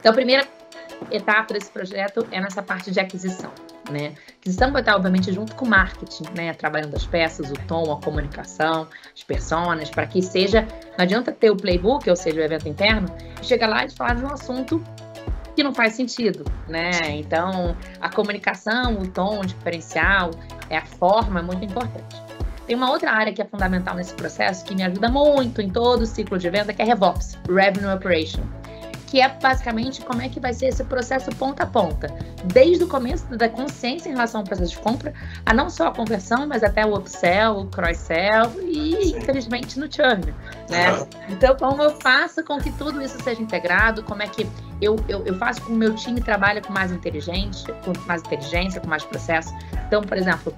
Então, a primeira etapa desse projeto é nessa parte de aquisição, né? Aquisição vai estar, obviamente, junto com o marketing, né? Trabalhando as peças, o tom, a comunicação, as personas, para que seja... Não adianta ter o playbook, ou seja, o evento interno, e chegar lá e falar de um assunto que não faz sentido, né? Então, a comunicação, o tom diferencial, a forma é muito importante. Tem uma outra área que é fundamental nesse processo, que me ajuda muito em todo o ciclo de venda, que é RevOps, Revenue Operation, que é basicamente como é que vai ser esse processo ponta a ponta, desde o começo da consciência em relação ao processo de compra, a não só a conversão, mas até o upsell, o cross-sell e, infelizmente, no churn, né? Então, como eu faço com que tudo isso seja integrado, como é que eu faço com que o meu time trabalhe com mais inteligência, com mais processo. Então, por exemplo,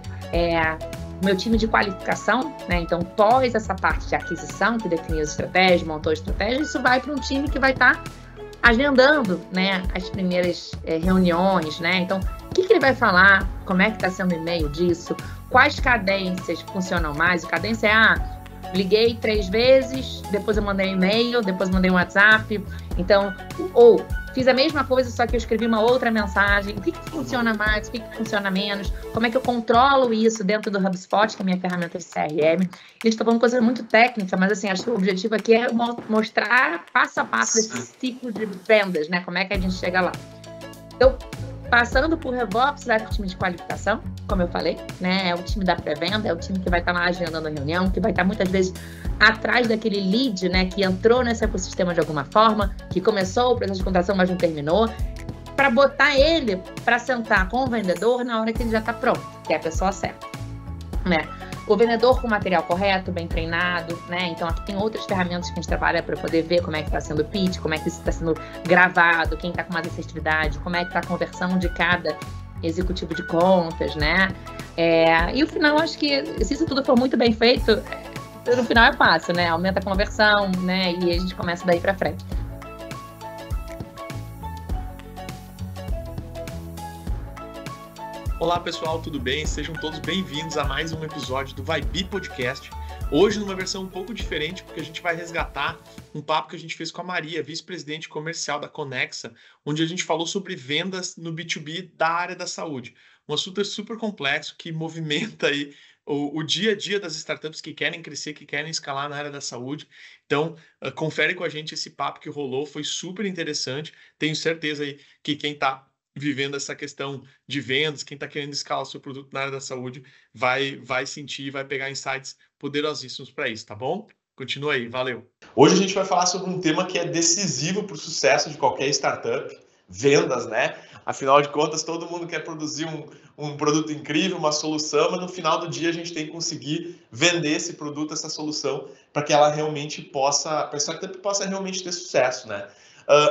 meu time de qualificação, né? Então, pós essa parte de aquisição, que definiu as estratégias, montou a estratégia, isso vai para um time que vai estar agendando, né, as primeiras reuniões, né? Então, o que ele vai falar? Como é que está sendo o e-mail disso? Quais cadências funcionam mais? A cadência é, liguei 3 vezes, depois eu mandei um e-mail, depois mandei um WhatsApp. Então, ou fiz a mesma coisa, só que eu escrevi uma outra mensagem. O que funciona mais? O que funciona menos? Como é que eu controlo isso dentro do HubSpot, que é a minha ferramenta de CRM? A gente está falando coisa muito técnica, mas assim, acho que o objetivo aqui é mostrar passo a passo esse ciclo de vendas, né? Como é que a gente chega lá. Então, passando por RevOps, vai para o time de qualificação, como eu falei, né? É o time da pré-venda, é o time que vai estar lá agendando a reunião, que vai estar muitas vezes atrás daquele lead, né? Que entrou nesse ecossistema de alguma forma, que começou o processo de contratação, mas não terminou, para botar ele para sentar com o vendedor na hora que ele já está pronto, que é a pessoa certa, né? O vendedor com o material correto, bem treinado, né? Então, aqui tem outras ferramentas que a gente trabalha para poder ver como é que está sendo o pitch, como é que isso está sendo gravado, quem está com mais assertividade, como é que está a conversão de cada executivo de contas, né? E o final, acho que se isso tudo for muito bem feito, no final é fácil, né? Aumenta a conversão, né? E a gente começa daí para frente. Olá pessoal, tudo bem? Sejam todos bem-vindos a mais um episódio do Vibe Podcast. Hoje numa versão um pouco diferente, porque a gente vai resgatar um papo que a gente fez com a Maria, vice-presidente comercial da Conexa, onde a gente falou sobre vendas no B2B da área da saúde. Um assunto super complexo que movimenta aí o dia a dia das startups que querem crescer, que querem escalar na área da saúde. Então, confere com a gente esse papo que rolou, foi super interessante. Tenho certeza aí que quem está vivendo essa questão de vendas, quem está querendo escalar o seu produto na área da saúde, vai sentir, vai pegar insights poderosíssimos para isso, tá bom? Continua aí, valeu! Hoje a gente vai falar sobre um tema que é decisivo para o sucesso de qualquer startup, vendas, né? Afinal de contas, todo mundo quer produzir um produto incrível, uma solução, mas no final do dia a gente tem que conseguir vender esse produto, essa solução, para que ela realmente para a startup possa realmente ter sucesso, né?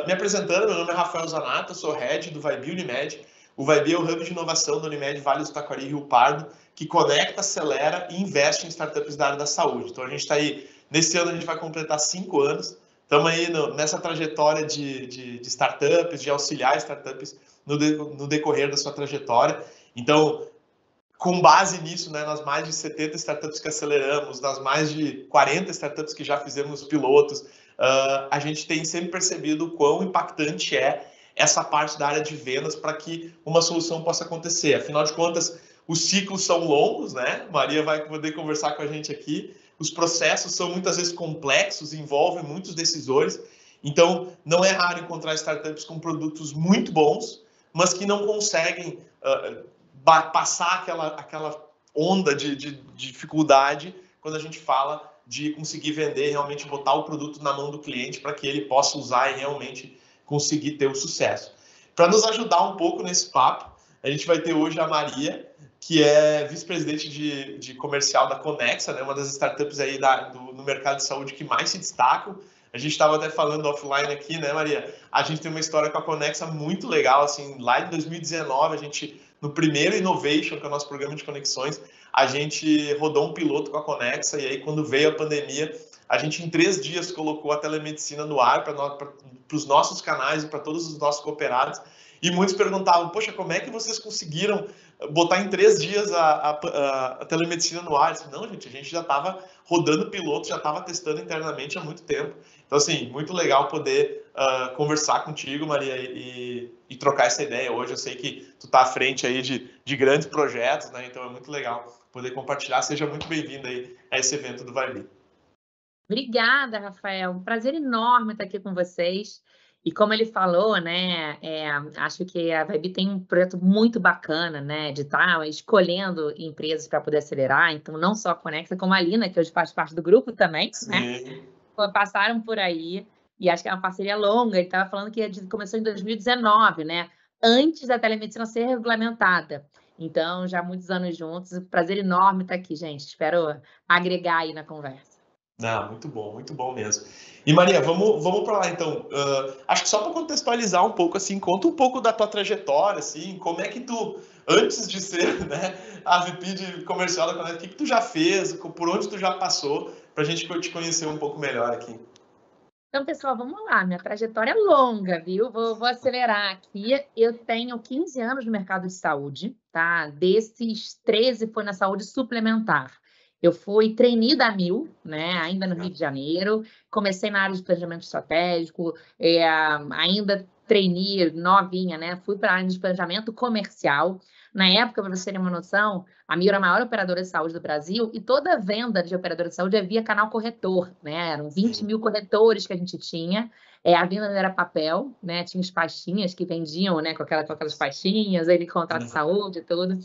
Me apresentando, meu nome é Rafael Zanata, sou head do Vibe Unimed. O Vibe é o hub de inovação da Unimed Vale do Taquari Rio Pardo, que conecta, acelera e investe em startups da área da saúde. Então a gente está aí, nesse ano a gente vai completar 5 anos, estamos aí nessa trajetória de startups, de auxiliar startups no decorrer da sua trajetória. Então, com base nisso, né, nas mais de 70 startups que aceleramos, nas mais de 40 startups que já fizemos pilotos, a gente tem sempre percebido o quão impactante é essa parte da área de vendas para que uma solução possa acontecer. Afinal de contas, os ciclos são longos, né? Maria vai poder conversar com a gente aqui. Os processos são muitas vezes complexos, envolvem muitos decisores. Então, não é raro encontrar startups com produtos muito bons, mas que não conseguem passar aquela onda de dificuldade quando a gente fala de conseguir vender, realmente botar o produto na mão do cliente para que ele possa usar e realmente conseguir ter o sucesso. Para nos ajudar um pouco nesse papo, a gente vai ter hoje a Maria, que é vice-presidente de comercial da Conexa, né, uma das startups aí no mercado de saúde que mais se destacam. A gente estava até falando offline aqui, né, Maria? A gente tem uma história com a Conexa muito legal, assim, lá em 2019, a gente, no primeiro Innovation, que é o nosso programa de conexões, a gente rodou um piloto com a Conexa, e aí quando veio a pandemia, a gente em 3 dias colocou a telemedicina no ar para os nossos canais e para todos os nossos cooperados, E muitos perguntavam, poxa, como é que vocês conseguiram botar em 3 dias a telemedicina no ar? Disse, não, gente, a gente já estava rodando piloto, já estava testando internamente há muito tempo. Então, assim, muito legal poder conversar contigo, Maria, e trocar essa ideia hoje. Eu sei que tu está à frente aí de grandes projetos, né? Então é muito legal poder compartilhar. Seja muito bem-vindo aí a esse evento do Vibe. Obrigada, Rafael. Um prazer enorme estar aqui com vocês. E como ele falou, né, acho que a Vibe tem um projeto muito bacana, né, de estar escolhendo empresas para poder acelerar. Então, não só a Conexa, como a Lina, que hoje faz parte do grupo também, né? Passaram por aí. E acho que é uma parceria longa. Ele estava falando que começou em 2019, né? Antes da telemedicina ser regulamentada. Então, já há muitos anos juntos. Prazer enorme estar aqui, gente. Espero agregar aí na conversa. Muito bom mesmo. E Maria, vamos para lá então. Acho que só para contextualizar um pouco, assim, conta um pouco da tua trajetória, assim, como é que tu, antes de ser, né, a VP de comercial da Conexa, o que tu já fez, por onde tu já passou, para a gente te conhecer um pouco melhor aqui. Então, pessoal, vamos lá. Minha trajetória é longa, viu? Vou acelerar aqui. Eu tenho 15 anos no mercado de saúde, tá? Desses 13 foi na saúde suplementar. Eu fui trainee da Amil, né? Ainda no Rio de Janeiro. Comecei na área de planejamento estratégico, ainda trainee novinha, né? Fui para a área de planejamento comercial. Na época, para vocês terem uma noção, a Amil era a maior operadora de saúde do Brasil e toda a venda de operadora de saúde é via canal corretor, né? Eram 20 mil corretores que a gente tinha. A venda era papel, né? Tinha as pastinhas que vendiam, né? Com aquelas pastinhas, aí de contrato de saúde e tudo.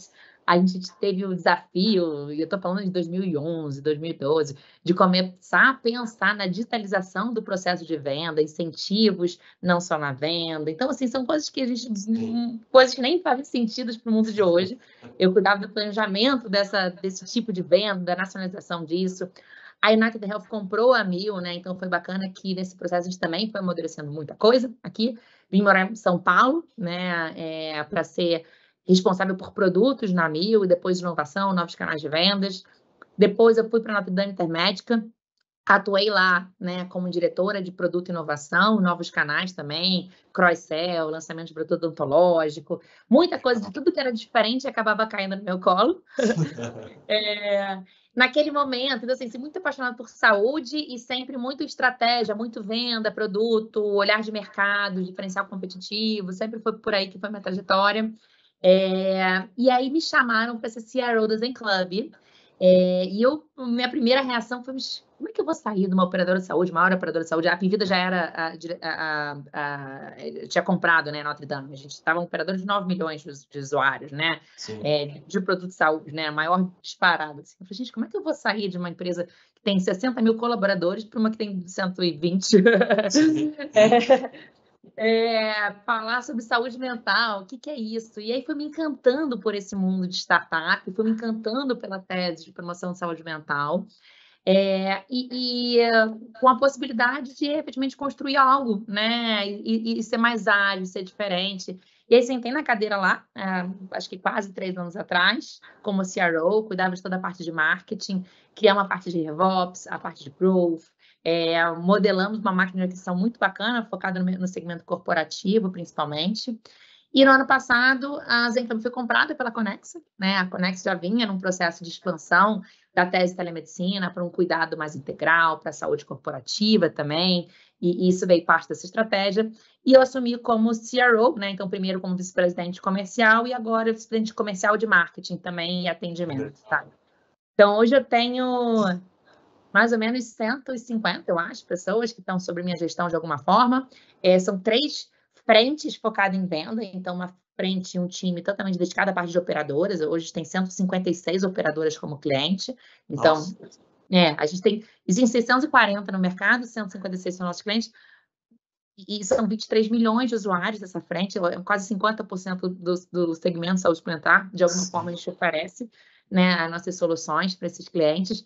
A gente teve o desafio, e eu estou falando de 2011, 2012, de começar a pensar na digitalização do processo de venda, incentivos, não só na venda. Então, assim, são coisas que coisas que nem fazem sentido para o mundo de hoje. Eu cuidava do planejamento desse tipo de venda, da nacionalização disso. A United Health comprou a Amil, né? Então foi bacana que nesse processo a gente também foi amadurecendo muita coisa aqui. Vim morar em São Paulo, né? Para ser responsável por produtos na Amil e depois inovação, novos canais de vendas. Depois eu fui para a Notre Dame Intermédica, atuei lá, né, como diretora de produto e inovação, novos canais também, cross-sell, lançamento de produto odontológico, muita coisa de tudo que era diferente acabava caindo no meu colo. Naquele momento, então, assim, muito apaixonada por saúde e sempre muito estratégia, muito venda, produto, olhar de mercado, diferencial competitivo, sempre foi por aí que foi minha trajetória. E aí me chamaram para ser CRO da Zen Club. E minha primeira reação foi, como é que eu vou sair de uma operadora de saúde, maior operadora de saúde? A Vivida já era, tinha comprado, né, Notre Dame. A gente estava um operador de 9 milhões de usuários, né? De produto de saúde, né? Maior disparado. Assim. Eu falei, gente, como é que eu vou sair de uma empresa que tem 60 mil colaboradores para uma que tem 120? Falar sobre saúde mental, o que é isso? E aí foi me encantando por esse mundo de startup, foi me encantando pela tese de promoção de saúde mental, com a possibilidade de efetivamente construir algo, né? E ser mais ágil, ser diferente. E aí sentei na cadeira lá, acho que quase 3 anos atrás, como CRO, cuidava de toda a parte de marketing, criar uma parte de RevOps, a parte de growth, modelamos uma máquina de aquisição muito bacana, focada no segmento corporativo, principalmente. E no ano passado, a Zen Club foi comprada pela Conexa, né? A Conexa já vinha num processo de expansão da tese de telemedicina para um cuidado mais integral, para a saúde corporativa também, e isso veio parte dessa estratégia. E eu assumi como CRO, né? Então, primeiro como vice-presidente comercial e agora vice-presidente comercial de marketing também e atendimento, tá? Então, hoje eu tenho mais ou menos 150, eu acho, pessoas que estão sobre minha gestão de alguma forma. São 3 frentes focadas em venda, então uma frente, um time totalmente dedicado à parte de operadoras. Hoje tem 156 operadoras como cliente. Então, a gente existem 640 no mercado, 156 são nossos clientes, e são 23 milhões de usuários dessa frente, quase 50% do segmento saúde suplementar, de alguma forma a gente oferece, né, as nossas soluções para esses clientes.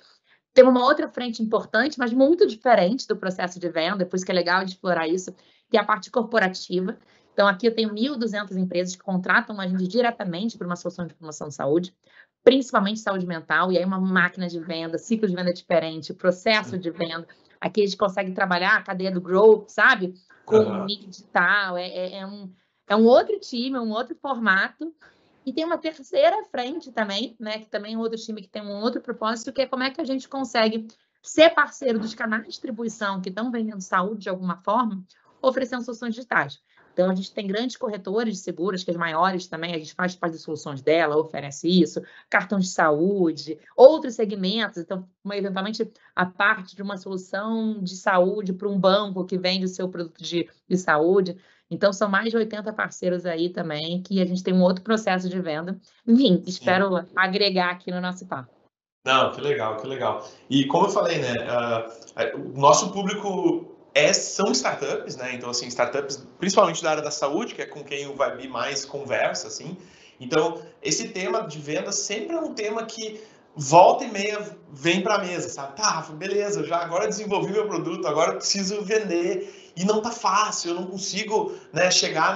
Tem uma outra frente importante, mas muito diferente do processo de venda, por isso que é legal explorar isso, que é a parte corporativa. Então, aqui eu tenho 1.200 empresas que contratam a gente diretamente para uma solução de promoção de saúde, principalmente saúde mental, e aí uma máquina de venda, ciclo de venda diferente, processo de venda. Aqui a gente consegue trabalhar a cadeia do growth, sabe? Com mídia digital, é um outro time, é um outro formato. E tem uma terceira frente também, né? Que também é um outro time que tem um outro propósito, que é como é que a gente consegue ser parceiro dos canais de distribuição que estão vendendo saúde de alguma forma, oferecendo soluções digitais. Então, a gente tem grandes corretores de seguros, que as maiores também, a gente faz parte das soluções dela, oferece isso, cartão de saúde, outros segmentos. Então, eventualmente, a parte de uma solução de saúde para um banco que vende o seu produto de saúde. Então, são mais de 80 parceiros aí também, que a gente tem um outro processo de venda. Enfim, espero agregar aqui no nosso papo. Não, que legal, que legal. E como eu falei, né, o nosso público são startups, né? Então, assim, startups, principalmente da área da saúde, que é com quem o Vibe mais conversa, assim. Então, esse tema de venda sempre é um tema que volta e meia vem para a mesa, sabe? Tá, beleza, já agora desenvolvi meu produto, agora eu preciso vender e não tá fácil, eu não consigo, né, chegar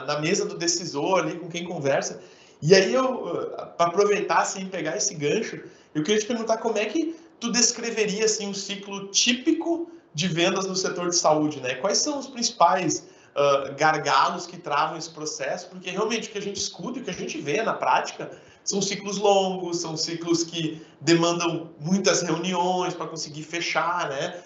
na mesa do decisor ali com quem conversa. E aí, para aproveitar, assim, pegar esse gancho, eu queria te perguntar como é que tu descreveria assim, um ciclo típico de vendas no setor de saúde, né? Quais são os principais gargalos que travam esse processo? Porque realmente o que a gente escuta e o que a gente vê na prática são ciclos longos, são ciclos que demandam muitas reuniões para conseguir fechar, né?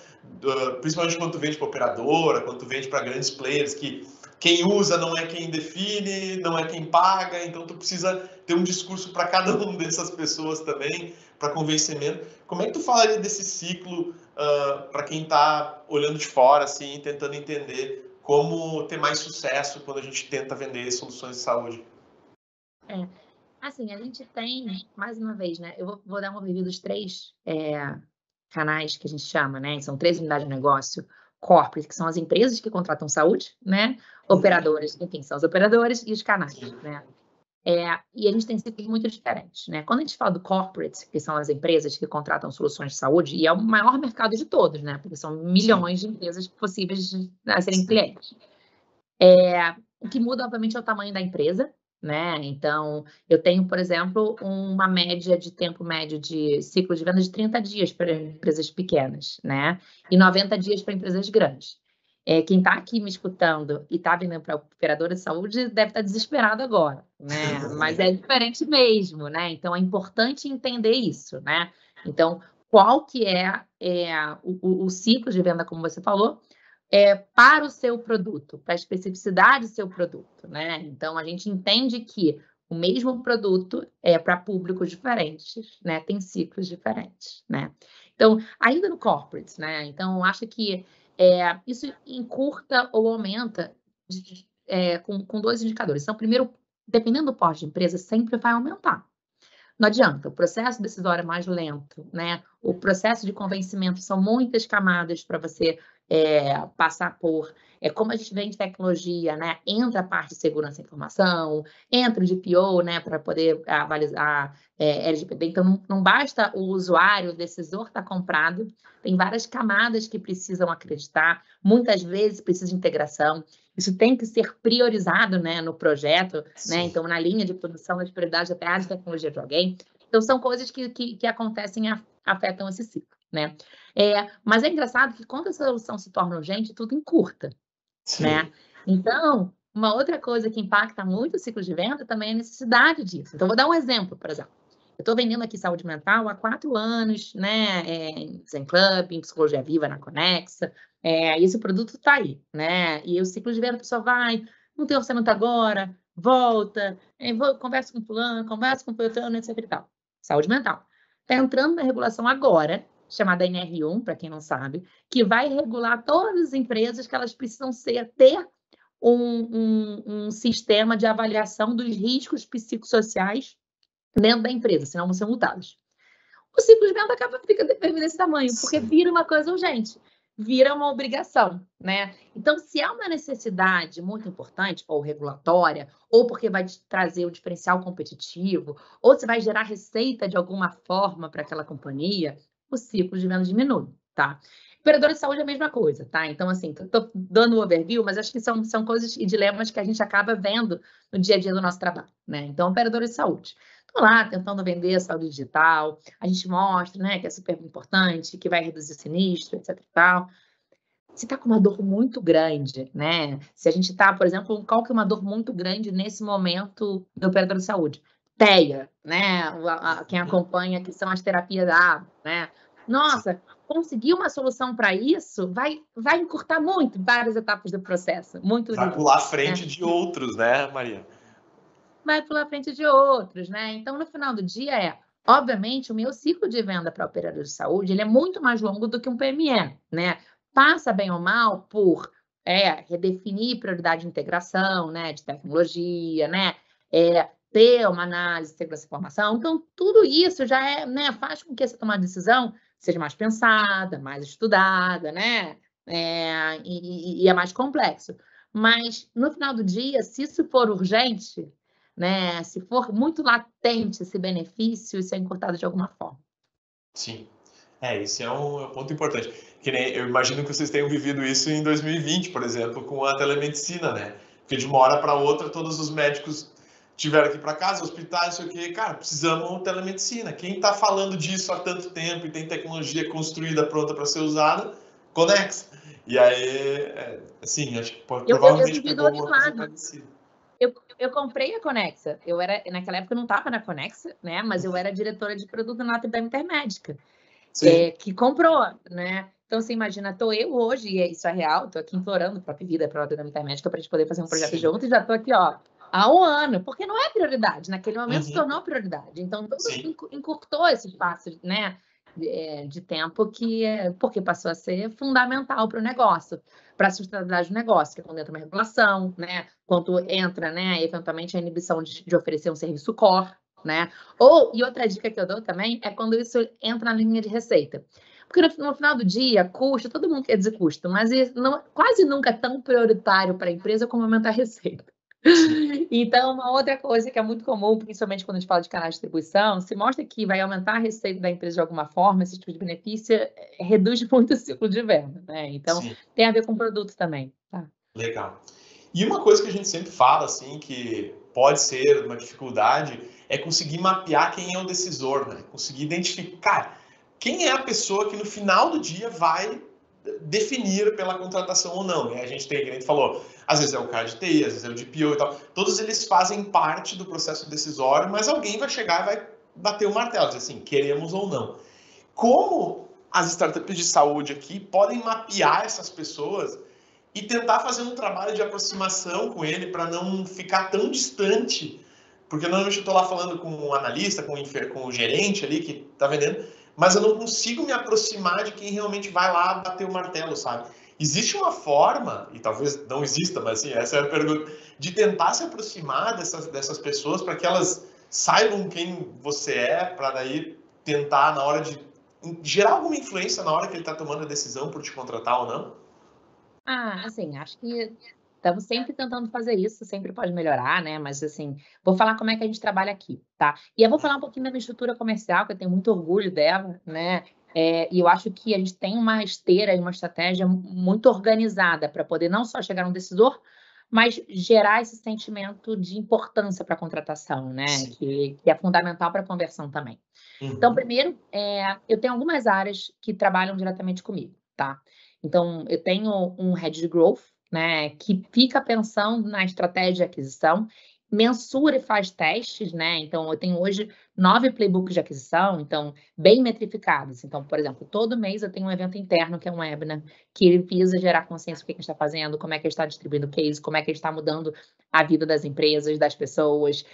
Principalmente quando tu vende para operadora, quando tu vende para grandes players que quem usa não é quem define, não é quem paga, então tu precisa ter um discurso para cada uma dessas pessoas também, para convencimento. Como é que tu falaria desse ciclo para quem está olhando de fora, assim, tentando entender como ter mais sucesso quando a gente tenta vender soluções de saúde? Assim, a gente tem, mais uma vez, né? Eu vou dar uma overview dos 3 canais que a gente chama, né? São 3 unidades de negócio. Corporate, que são as empresas que contratam saúde, né? Operadoras, enfim, são os operadores e os canais, né? E a gente tem ciclos muito diferentes, né? Quando a gente fala do corporate, que são as empresas que contratam soluções de saúde, e é o maior mercado de todos, né? Porque são milhões de empresas possíveis de serem clientes. O que muda, obviamente, é o tamanho da empresa, né? Então, eu tenho, por exemplo, uma média de tempo médio de ciclo de venda de 30 dias para empresas pequenas, né? E 90 dias para empresas grandes. Quem está aqui me escutando e está vendendo para operadora de saúde deve estar desesperado agora, né? Mas é diferente mesmo, né? Então, é importante entender isso, né? Então, qual que é o ciclo de venda, como você falou, para o seu produto, para a especificidade do seu produto, né? Então, a gente entende que o mesmo produto é para públicos diferentes, né? Tem ciclos diferentes, né? Então, ainda no corporate, né? Então, acho que isso encurta ou aumenta com 2 indicadores. Então, primeiro, dependendo do porte de empresa, sempre vai aumentar. Não adianta, o processo decisório é mais lento, né? O processo de convencimento são muitas camadas para você passar por. Como a gente vende tecnologia, né? Entra a parte de segurança da informação, entra o DPO, né? Para poder avalizar LGPD. Então, não basta o usuário, o decisor estar comprado, tem várias camadas que precisam acreditar, muitas vezes precisa de integração. Isso tem que ser priorizado, né, no projeto, né? Então, na linha de produção, as prioridades até a área de tecnologia de alguém. Então, são coisas que acontecem e afetam esse ciclo, né? Mas é engraçado que quando a solução se torna urgente, tudo encurta, né? Então, uma outra coisa que impacta muito o ciclo de venda também é a necessidade disso. Então, vou dar um exemplo, por exemplo. Eu estou vendendo aqui saúde mental há 4 anos, né? Em Zen Club, em Psicologia Viva, na Conexa. E esse produto está aí, né? E o ciclo de venda, a pessoa vai, não tem orçamento agora, volta, conversa com fulano, conversa com fulano, etc e tal. Saúde mental. Está entrando na regulação agora, chamada NR1, para quem não sabe, que vai regular todas as empresas que elas precisam ter um sistema de avaliação dos riscos psicossociais dentro da empresa, senão vão ser multados. O ciclo de venda fica desse tamanho, porque vira uma coisa urgente, vira uma obrigação, né? Então, se há uma necessidade muito importante, ou regulatória, ou porque vai trazer um diferencial competitivo, ou se vai gerar receita de alguma forma para aquela companhia, o ciclo de venda diminui, tá? Operador de saúde é a mesma coisa, tá? Então, assim, estou dando o overview, mas acho que são coisas e dilemas que a gente acaba vendo no dia a dia do nosso trabalho, né? Então, operador de saúde. Estou lá tentando vender a saúde digital, a gente mostra, né, que é super importante, que vai reduzir o sinistro, etc e tal. se está com uma dor muito grande, né? Se a gente está, por exemplo, qual que é uma dor muito grande nesse momento do operador de saúde? TEA, né? Quem acompanha, que são as terapias da, né? Nossa, conseguir uma solução para isso vai encurtar muito várias etapas do processo. Muito vai lindo, pular à frente né? de outros, né, Maria? Vai pela frente de outros, né? Então, no final do dia obviamente, o meu ciclo de venda para operador de saúde, ele é muito mais longo do que um PME, né? Passa bem ou mal por redefinir prioridade de integração, né, de tecnologia, né? Ter uma análise de segurança da informação. Então, tudo isso já né, faz com que essa tomada de decisão seja mais pensada, mais estudada, né? E é mais complexo. Mas, no final do dia, se isso for urgente, né? Se for muito latente esse benefício, isso é encurtado de alguma forma. Sim. Esse é um ponto importante. Que nem, eu imagino que vocês tenham vivido isso em 2020, por exemplo, com a telemedicina, né? Porque de uma hora para outra, todos os médicos tiveram que ir para casa, hospitais, não sei o quê. Cara, precisamos de telemedicina. Quem está falando disso há tanto tempo e tem tecnologia construída, pronta para ser usada, Conexa. E aí, assim, acho que provavelmente pegou alguma coisa parecida. Eu comprei a Conexa. Naquela época eu não estava na Conexa, né? Mas eu era diretora de produto na da Intermédica, que comprou, né? Então, você imagina, estou eu hoje, e isso é real, estou aqui implorando para a Vida, para a da Intermédica, para a gente poder fazer um projeto junto, e já estou aqui, há um ano, porque não é prioridade, naquele momento se tornou prioridade. Então, encurtou esse espaço, né? De tempo porque passou a ser fundamental para o negócio, para a sustentabilidade do negócio, que é quando entra uma regulação, né? Quando entra, né, eventualmente, a inibição de oferecer um serviço core, né? E outra dica que eu dou também é quando isso entra na linha de receita. Porque no final do dia, custo, todo mundo quer dizer custo, mas quase nunca é tão prioritário para a empresa como aumentar a receita. Então, uma outra coisa que é muito comum, principalmente quando a gente fala de canal de distribuição, se mostra que vai aumentar a receita da empresa de alguma forma, esse tipo de benefício reduz muito o ciclo de venda, né? Então, tem a ver com o produto também. Tá? Legal. E uma coisa que a gente sempre fala, assim, que pode ser uma dificuldade, é conseguir mapear quem é o decisor, né? Conseguir identificar quem é a pessoa que no final do dia vai definir pela contratação ou não. E a gente tem, como a gente falou, às vezes é o cara de TI, às vezes é o DPO e tal. Todos eles fazem parte do processo decisório, mas alguém vai chegar e vai bater o martelo, dizer assim, queremos ou não. Como as startups de saúde aqui podem mapear essas pessoas e tentar fazer um trabalho de aproximação com ele para não ficar tão distante, porque normalmente eu estou lá falando com um analista, com o gerente ali que está vendendo, mas eu não consigo me aproximar de quem realmente vai lá bater o martelo, sabe? Existe uma forma, e talvez não exista, mas assim, essa é a pergunta, de tentar se aproximar dessas pessoas para que elas saibam quem você é, para daí tentar, na hora de gerar alguma influência na hora que ele está tomando a decisão por te contratar ou não? Assim, acho que estamos sempre tentando fazer isso, sempre pode melhorar, né? Mas, assim, vou falar como é que a gente trabalha aqui, tá? E eu vou falar um pouquinho da minha estrutura comercial, que eu tenho muito orgulho dela, né? E eu acho que a gente tem uma esteira e uma estratégia muito organizada para poder não só chegar no decisor, mas gerar esse sentimento de importância para a contratação, né? Que é fundamental para a conversão também. Então, primeiro, eu tenho algumas áreas que trabalham diretamente comigo, tá? Então, eu tenho um Head de Growth, né, que fica pensando na estratégia de aquisição, mensura e faz testes, né? Então, eu tenho hoje 9 playbooks de aquisição, então, bem metrificados. Então, por exemplo, todo mês eu tenho um evento interno, que é um webinar, que ele visa gerar consciência do que a gente está fazendo, como é que a gente está distribuindo o case, como é que a gente está mudando a vida das empresas, das pessoas,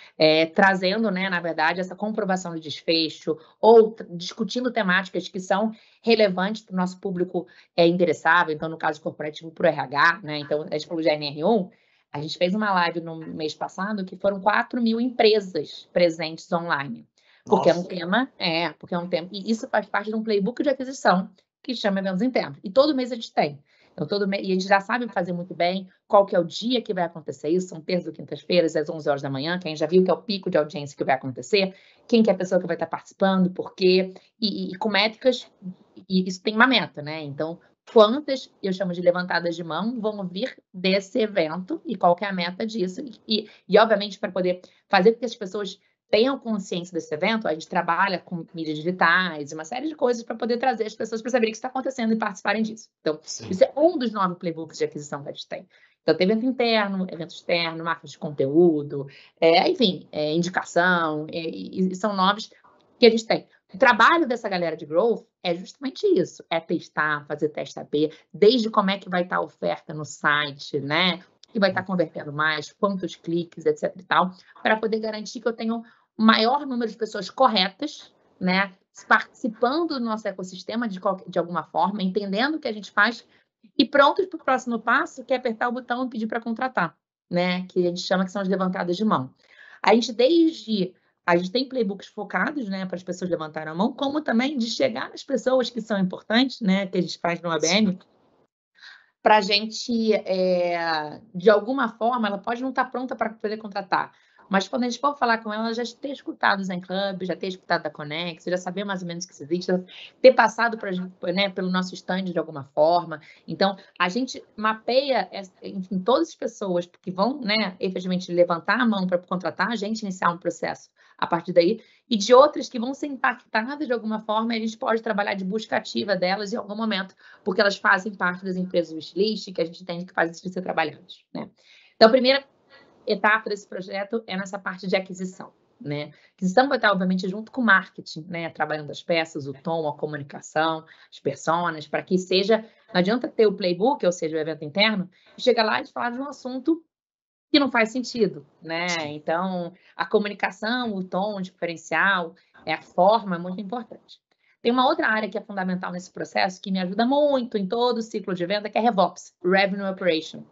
trazendo, né, na verdade, essa comprovação de desfecho, ou discutindo temáticas que são relevantes para o nosso público endereçável, então, no caso corporativo, para o RH, né? Então, a gente falou de NR1, a gente fez uma live no mês passado que foram 4.000 empresas presentes online. Porque é um tema, e isso faz parte de um playbook de aquisição que chama Eventos Internos. E todo mês a gente tem. Então, e a gente já sabe fazer muito bem qual que é o dia que vai acontecer isso, são terças ou quintas-feiras, às 11 horas da manhã, que a gente já viu que é o pico de audiência que vai acontecer, quem que é a pessoa que vai estar participando, por quê, e com métricas, e isso tem uma meta, né? Então, quantas, eu chamo de levantadas de mão, vão vir desse evento e qual que é a meta disso. E obviamente, para poder fazer com que as pessoas tenham consciência desse evento, a gente trabalha com mídias digitais, uma série de coisas para poder trazer as pessoas para saberem o que está acontecendo e participarem disso. Então, isso é um dos 9 playbooks de aquisição que a gente tem. Então, tem evento interno, evento externo, marketing de conteúdo, enfim, indicação, e são 9 que a gente tem. O trabalho dessa galera de growth é justamente isso, é testar, fazer teste AB, desde como é que vai estar a oferta no site, né? Que vai estar convertendo mais, quantos cliques, etc e tal, para poder garantir que eu tenho o maior número de pessoas corretas, né? Participando do nosso ecossistema de alguma forma, entendendo o que a gente faz e prontos para o próximo passo, que é apertar o botão e pedir para contratar, né? Que a gente chama que são as levantadas de mão. A gente tem playbooks focados, né, para as pessoas levantarem a mão, como também de chegar nas pessoas que são importantes, né, que a gente faz no ABM, para a gente, de alguma forma, ela pode não estar pronta para poder contratar, mas quando a gente for falar com ela já ter escutado o Zen Club, já ter escutado da Connex, já saber mais ou menos o que existe, ter passado pelo nosso stand de alguma forma. Então, a gente mapeia, enfim, todas as pessoas que vão, né, efetivamente levantar a mão para contratar a gente, iniciar um processo a partir daí, e de outras que vão ser impactadas de alguma forma, e a gente pode trabalhar de busca ativa delas em algum momento, porque elas fazem parte das empresas wishlist, que a gente entende que fazem ser trabalhadas, né? Então, a primeira etapa desse projeto é nessa parte de aquisição, né? Aquisição vai estar, obviamente, junto com o marketing, né? Trabalhando as peças, o tom, a comunicação, as personas, para que seja... Não adianta ter o playbook, ou seja, o evento interno, e chegar lá e falar de um assunto que não faz sentido, né? Então, a comunicação, o tom diferencial, a forma é muito importante. Tem uma outra área que é fundamental nesse processo, que me ajuda muito em todo o ciclo de venda, que é RevOps, Revenue Operation,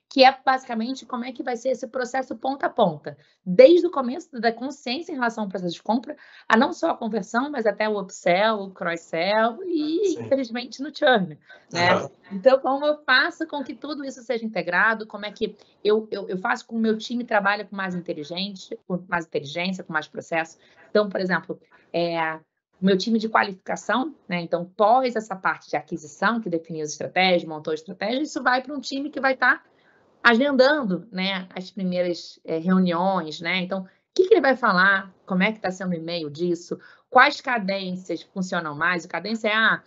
que é basicamente como é que vai ser esse processo ponta a ponta, desde o começo da consciência em relação ao processo de compra, a não só a conversão, mas até o upsell, o cross-sell e, infelizmente, no churn, né? Então, como eu faço com que tudo isso seja integrado, como é que eu faço com que o meu time trabalhe com mais inteligência, com mais processo. Então, por exemplo, meu time de qualificação, né? Então, pós essa parte de aquisição, que definiu as estratégias, montou a estratégia, isso vai para um time que vai estar agendando, né, as primeiras reuniões, né? Então, o que ele vai falar? Como é que está sendo o e-mail disso? Quais cadências funcionam mais? A cadência é,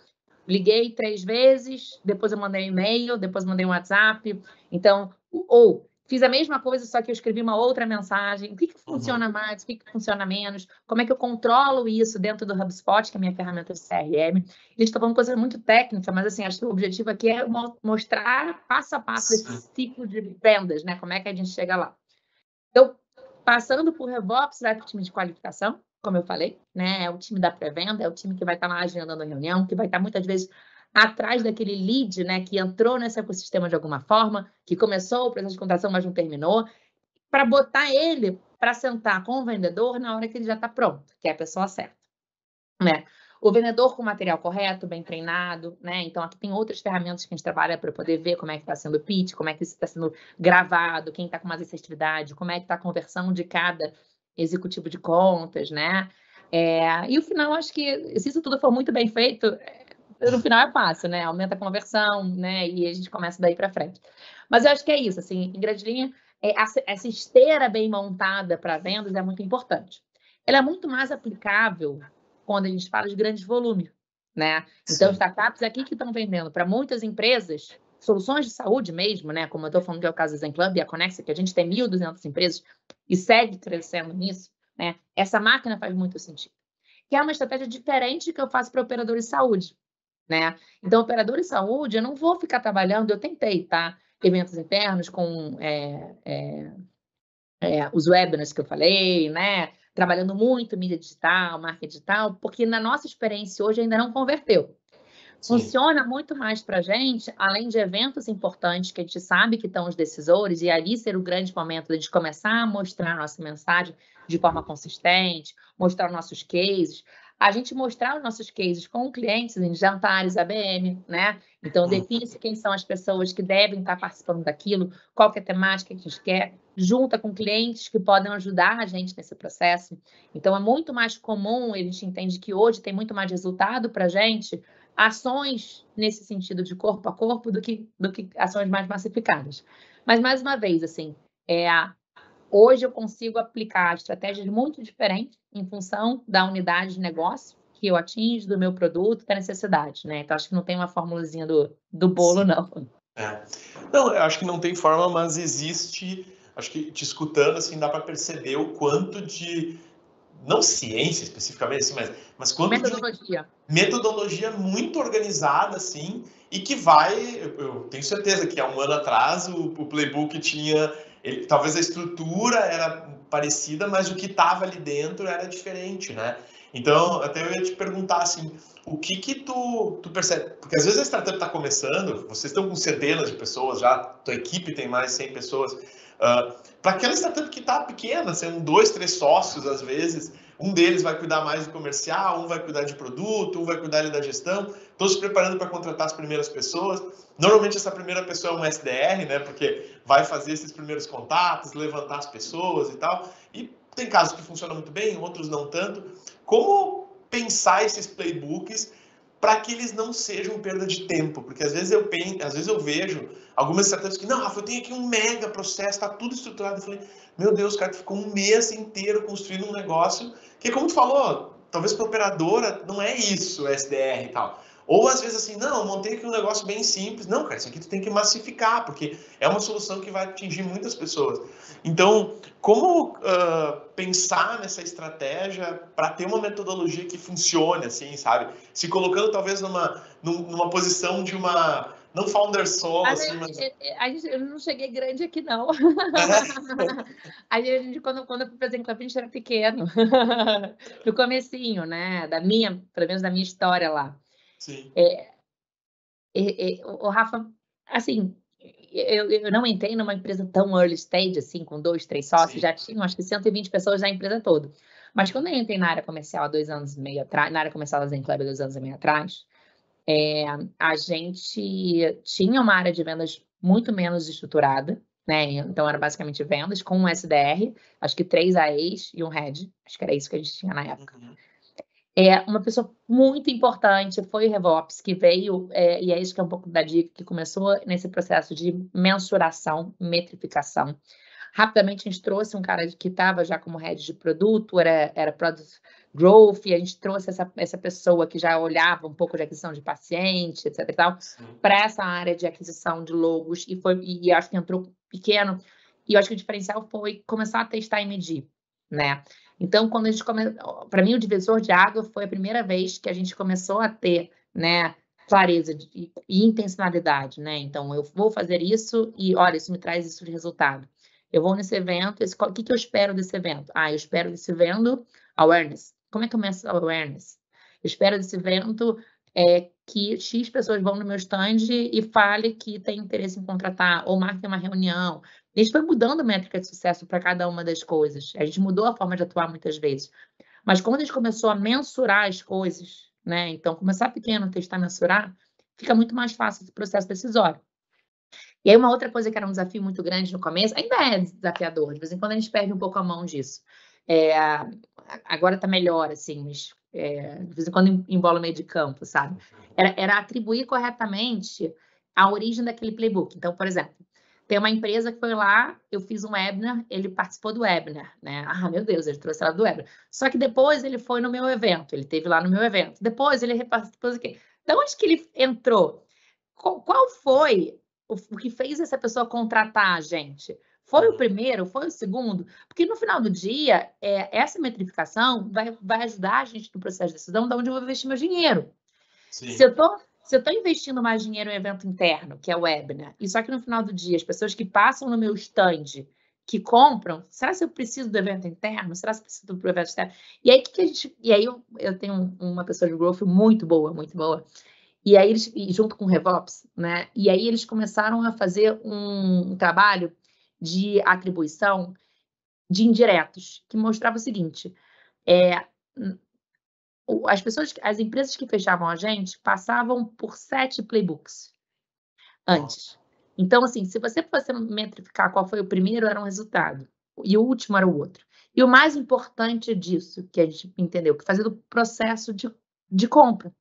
liguei 3 vezes, depois eu mandei um e-mail, depois mandei um WhatsApp. Então, ou fiz a mesma coisa, só que eu escrevi uma outra mensagem. O que funciona mais? O que funciona menos? Como é que eu controlo isso dentro do HubSpot, que é a minha ferramenta de CRM? A gente está falando coisa muito técnica, mas assim, acho que o objetivo aqui é mostrar passo a passo esse ciclo de vendas, né? Como é que a gente chega lá. Então, passando por RevOps, vai para o time de qualificação, como eu falei, né? É o time da pré-venda, é o time que vai estar lá agendando a reunião, que vai estar muitas vezes atrás daquele lead, né, que entrou nesse ecossistema de alguma forma, que começou o processo de contratação, mas não terminou, para botar ele para sentar com o vendedor na hora que ele já está pronto, que é a pessoa certa, né? O vendedor com o material correto, bem treinado, né? Então, aqui tem outras ferramentas que a gente trabalha para poder ver como é que está sendo o pitch, como é que isso está sendo gravado, quem está com mais assertividade, como é que está a conversão de cada executivo de contas, né? E o final, acho que se isso tudo for muito bem feito, no final é fácil, né? Aumenta a conversão, né? E a gente começa daí para frente. Mas eu acho que é isso, assim, em grande linha, essa esteira bem montada para vendas é muito importante. Ela é muito mais aplicável quando a gente fala de grande volume, né? Então, startups aqui que estão vendendo para muitas empresas, soluções de saúde mesmo, né? Como eu estou falando que é o caso do Zen Club e a Connexa, que a gente tem 1.200 empresas e segue crescendo nisso, né? Essa máquina faz muito sentido. Que é uma estratégia diferente que eu faço para operadores de saúde, né? Então, operadores de saúde, eu não vou ficar trabalhando, eu tentei, tá? Eventos internos com os webinars que eu falei, né? Trabalhando muito mídia digital, marketing digital, porque na nossa experiência hoje ainda não converteu. Funciona muito mais para a gente, além de eventos importantes que a gente sabe que estão os decisores, e ali ser o grande momento de a gente começar a mostrar a nossa mensagem de forma consistente, mostrar nossos cases, a gente mostrar os nossos cases com clientes em jantares ABM, né? Então, define-se quem são as pessoas que devem estar participando daquilo, qual que é a temática que a gente quer, junta com clientes que podem ajudar a gente nesse processo. Então, é muito mais comum, a gente entende que hoje tem muito mais resultado para a gente, ações nesse sentido de corpo a corpo do que ações mais massificadas. Mas, mais uma vez, assim, Hoje eu consigo aplicar estratégias muito diferentes em função da unidade de negócio que eu atingo, do meu produto, da necessidade, né? Então, acho que não tem uma formulazinha do bolo, não. Não, eu acho que não tem forma, mas existe... Acho que te escutando, assim, dá para perceber o quanto de... Não ciência especificamente, assim, mas quanto metodologia. De metodologia muito organizada, assim, e que vai... Eu tenho certeza que há um ano atrás o playbook tinha... talvez a estrutura era parecida, mas o que estava ali dentro era diferente, né? Então, até eu ia te perguntar, assim, o que tu percebe? Porque às vezes a startup está começando, vocês estão com centenas de pessoas já, tua equipe tem mais de 100 pessoas. Para aquela startup que está pequena, sendo 2, 3 sócios às vezes, um deles vai cuidar mais do comercial, um vai cuidar de produto, um vai cuidar ali da gestão, estão se preparando para contratar as primeiras pessoas. Normalmente essa primeira pessoa é um SDR, né? Porque vai fazer esses primeiros contatos, levantar as pessoas e tal. E tem casos que funcionam muito bem, outros não tanto. Como pensar esses playbooks para que eles não sejam perda de tempo? Porque às vezes eu vejo algumas startups que, não, Rafa, eu tenho aqui um mega processo, está tudo estruturado. Eu falei, meu Deus, cara, tu ficou um mês inteiro construindo um negócio que, como tu falou, talvez para operadora não é isso, SDR e tal. Ou às vezes assim, não, montei aqui um negócio bem simples. Não, cara, isso aqui tu tem que massificar, porque é uma solução que vai atingir muitas pessoas. Então, como pensar nessa estratégia para ter uma metodologia que funcione, assim, sabe? Se colocando talvez numa posição de uma... Não founder solo, assim, mas... Eu não cheguei grande aqui, não. A gente, quando eu fui fazer a gente era pequeno. No comecinho, né? Pelo menos da minha história lá. Sim. O Rafa, assim, eu não entrei numa empresa tão early stage, assim, com 2, 3 sócios. Sim. Já tinham, acho que 120 pessoas na empresa toda. Mas quando eu entrei na área comercial há 2 anos e meio atrás, na área comercial da Zen Club há 2 anos e meio atrás, a gente tinha uma área de vendas muito menos estruturada, né? Então, era basicamente vendas com um SDR, acho que 3 AEs e um head. Acho que era isso que a gente tinha na época. Uhum. Uma pessoa muito importante foi o RevOps, que veio, e é isso que é um pouco da dica, que começou nesse processo de mensuração, metrificação. Rapidamente, a gente trouxe um cara que estava já como head de produto, era Product Growth, e a gente trouxe essa pessoa que já olhava um pouco de aquisição de paciente, etc. e tal, para essa área de aquisição de logos, e acho que entrou pequeno, e eu acho que o diferencial foi começar a testar e medir, né? Então, quando a gente para mim, o divisor de água foi a primeira vez que a gente começou a ter, né, clareza e intencionalidade, né? Então, eu vou fazer isso e, olha, isso me traz isso de resultado. Eu vou nesse evento, o que eu espero desse evento? Eu espero desse evento awareness. Como é que eu meço awareness? Eu espero desse evento que X pessoas vão no meu stand e fale que tem interesse em contratar, ou marquem uma reunião. A gente foi mudando a métrica de sucesso para cada uma das coisas. A gente mudou a forma de atuar muitas vezes. Mas quando a gente começou a mensurar as coisas, né? Então, começar pequeno, testar, mensurar, fica muito mais fácil esse processo decisório. E aí, uma outra coisa que era um desafio muito grande no começo, ainda é desafiador, de vez em quando a gente perde um pouco a mão disso. Agora está melhor, assim, mas de vez em quando embola o meio de campo, sabe? Era atribuir corretamente a origem daquele playbook. Então, por exemplo, tem uma empresa que foi lá, eu fiz um webinar, ele participou do webinar, né? Meu Deus, ele trouxe ela do webinar. Só que depois ele foi no meu evento, ele esteve lá no meu evento. Depois ele participou aqui. De onde que ele entrou? Qual foi o que fez essa pessoa contratar a gente? Foi o primeiro? Foi o segundo? Porque no final do dia, essa metrificação vai ajudar a gente no processo de decisão de onde eu vou investir meu dinheiro. Sim. Se eu estou investindo mais dinheiro em evento interno, que é o webinar, e só que no final do dia, as pessoas que passam no meu stand, que compram, será que eu preciso do evento interno? Será que eu preciso do evento externo? E aí, eu tenho uma pessoa de growth muito boa, muito boa. E aí, junto com o RevOps, né? E aí, eles começaram a fazer um trabalho de atribuição de indiretos, que mostrava o seguinte: as empresas que fechavam a gente passavam por 7 playbooks antes. Então, assim, se você fosse metrificar qual foi o primeiro, era um resultado, e o último era o outro. E o mais importante disso, que a gente entendeu, que fazia do processo de compra,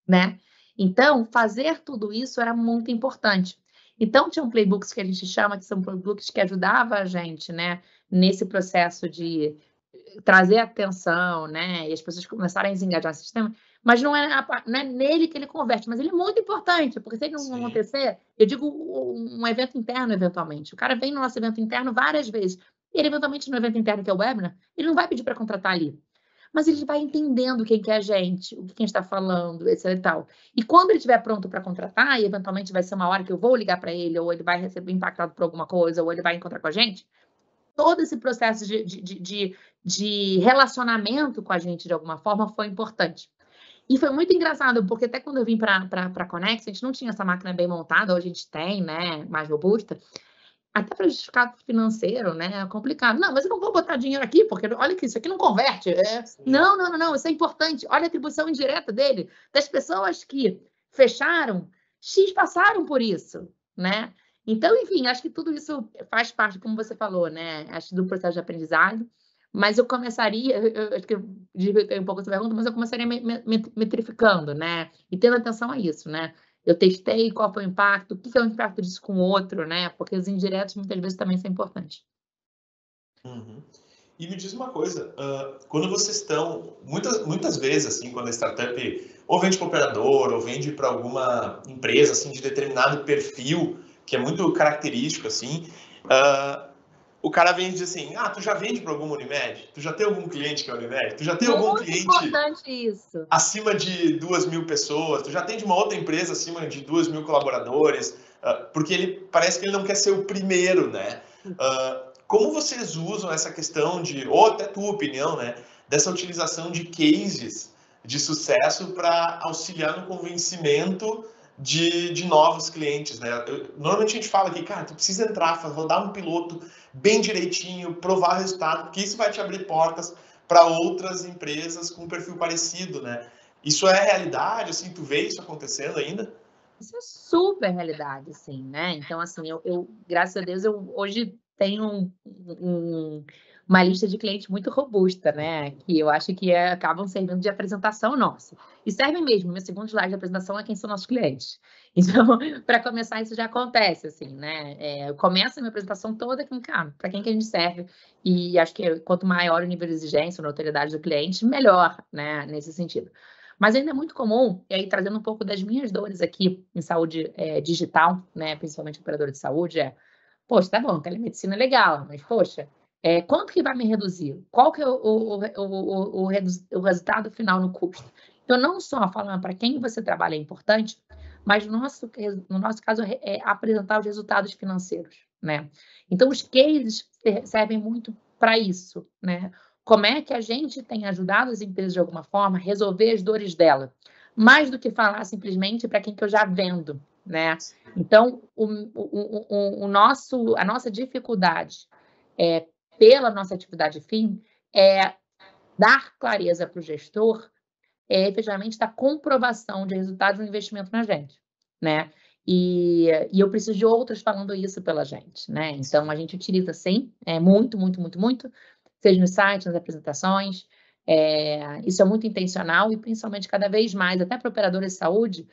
né? Então, fazer tudo isso era muito importante. Então, tinham playbooks que a gente chama, que são playbooks que ajudavam a gente, né, nesse processo de trazer atenção, né, e as pessoas começarem a se engajar no sistema, mas não é nele que ele converte, mas ele é muito importante, porque se ele não acontecer, eu digo um evento interno, eventualmente. O cara vem no nosso evento interno várias vezes, e ele, eventualmente, no evento interno, que é o webinar, ele não vai pedir para contratar ali, mas ele vai entendendo quem que é a gente, o que a gente está falando, etc e tal. E quando ele estiver pronto para contratar, e eventualmente vai ser uma hora que eu vou ligar para ele, ou ele vai receber impactado por alguma coisa, ou ele vai encontrar com a gente, todo esse processo de relacionamento com a gente, de alguma forma, foi importante. E foi muito engraçado, porque até quando eu vim para a Connexa, a gente não tinha essa máquina bem montada, hoje a gente tem, né, mais robusta, até para justificar financeiro, né, é complicado. Não, mas eu não vou botar dinheiro aqui, porque olha que isso aqui não converte. Não, isso é importante. Olha a atribuição indireta dele, das pessoas que fecharam, X passaram por isso, né? Então, enfim, acho que tudo isso faz parte, como você falou, né? Acho do processo de aprendizado. Mas eu começaria, acho que eu desvirtuei um pouco essa pergunta, mas eu começaria metrificando, né? E tendo atenção a isso, né? Eu testei qual foi o impacto, o que é o impacto disso com o outro, né? Porque os indiretos muitas vezes também são importantes. Uhum. E me diz uma coisa, quando vocês estão, muitas vezes, assim, quando a startup ou vende para operador, ou vende para alguma empresa, assim, de determinado perfil, que é muito característico, assim, o cara vem e diz assim, tu já vende para alguma Unimed? Tu já tem algum cliente que é Unimed? Tu já tem algum cliente acima de 2.000 pessoas? Tu já tem de uma outra empresa acima de 2.000 colaboradores? Porque ele parece que ele não quer ser o primeiro, né? Como vocês usam essa questão de, ou até tua opinião, né, dessa utilização de cases de sucesso para auxiliar no convencimento de novos clientes, né? Normalmente a gente fala aqui, cara, tu precisa entrar, rodar um piloto bem direitinho, provar o resultado, porque isso vai te abrir portas para outras empresas com um perfil parecido, né? Isso é realidade, assim, tu vê isso acontecendo ainda? Isso é super realidade, assim, né? Então, assim, eu graças a Deus, eu hoje tenho uma lista de clientes muito robusta, né? Que eu acho que acabam servindo de apresentação nossa. E servem mesmo. Meu segundo slide de apresentação é quem são nossos clientes. Então, para começar, isso já acontece, assim, né? Eu começo a minha apresentação toda com, cara, para quem que a gente serve? E acho que quanto maior o nível de exigência, a notoriedade do cliente, melhor, né? Nesse sentido. Mas ainda é muito comum, e aí trazendo um pouco das minhas dores aqui em saúde digital, né? Principalmente operadora de saúde, poxa, tá bom, telemedicina é legal, mas, poxa, quanto que vai me reduzir? Qual que é o resultado final no custo? Então, não só falando para quem você trabalha é importante, mas no nosso caso, é apresentar os resultados financeiros, né? Então, os cases servem muito para isso, né? Como é que a gente tem ajudado as empresas, de alguma forma, a resolver as dores dela? Mais do que falar simplesmente para quem que eu já vendo, né? Então, a nossa dificuldade pela nossa atividade fim é dar clareza para o gestor, efetivamente, da comprovação de resultado do investimento na gente, né? E eu preciso de outras falando isso pela gente, né? Então, a gente utiliza, sim, muito, seja nos sites, nas apresentações. Isso é muito intencional e, principalmente, cada vez mais, até para operadores de saúde,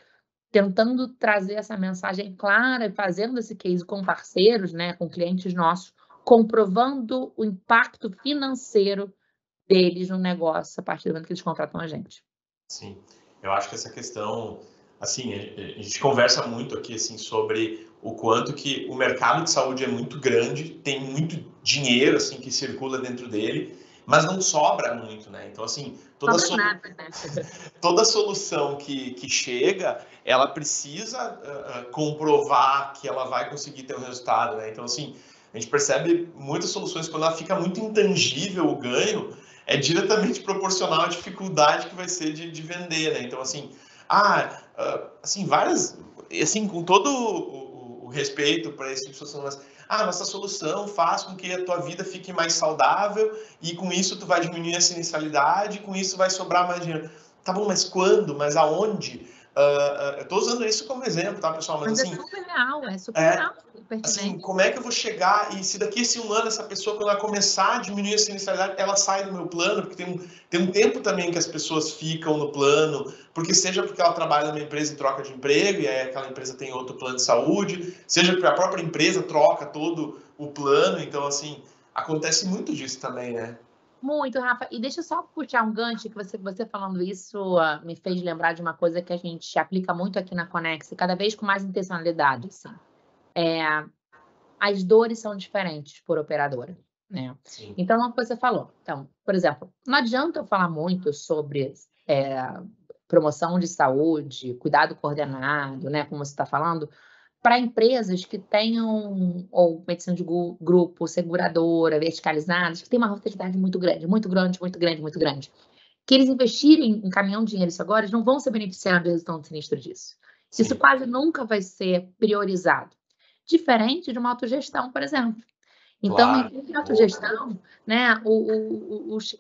tentando trazer essa mensagem clara e fazendo esse case com parceiros, né, com clientes nossos, comprovando o impacto financeiro deles no negócio a partir do momento que eles contratam a gente. Sim, eu acho que essa questão, assim, a gente conversa muito aqui, assim, sobre o quanto que o mercado de saúde é muito grande, tem muito dinheiro, assim, que circula dentro dele, mas não sobra muito, né? Então, assim, toda solução que chega, ela precisa comprovar que ela vai conseguir ter um resultado, né? Então, assim, a gente percebe muitas soluções, quando ela fica muito intangível o ganho, é diretamente proporcional à dificuldade que vai ser de vender, né? Então, assim, assim, várias, assim, com todo o respeito para esse tipo de solução, mas, nossa solução faz com que a tua vida fique mais saudável e com isso tu vai diminuir essa inicialidade, com isso vai sobrar mais dinheiro. Tá bom, mas quando? Mas aonde? Eu tô usando isso como exemplo, tá, pessoal? Mas assim, é super real, é super real. assim, como é que eu vou chegar e se daqui a um ano essa pessoa, quando ela começar a diminuir a sinistralidade, ela sai do meu plano, porque tem um tempo também que as pessoas ficam no plano, porque seja porque ela trabalha numa empresa e troca de emprego, e aí aquela empresa tem outro plano de saúde, seja porque a própria empresa troca todo o plano, então, assim, acontece muito disso também, né? Muito, Rafa. E deixa eu só puxar um gancho que você falando isso me fez lembrar de uma coisa que a gente aplica muito aqui na Conex, cada vez com mais intencionalidade, assim. As dores são diferentes por operadora, né? Sim. Então, uma coisa você falou. Então, por exemplo, não adianta eu falar muito sobre promoção de saúde, cuidado coordenado, né? Como você está falando, para empresas que tenham, ou medicina de grupo, seguradora, verticalizadas, que tem uma rotatividade muito grande, muito grande, muito grande, muito grande. Que eles investirem em caminhão de dinheiro isso agora, eles não vão se beneficiar do resultado sinistro disso. Sim. Isso quase nunca vai ser priorizado. Diferente de uma autogestão, por exemplo. Então, claro. Em autogestão, né, os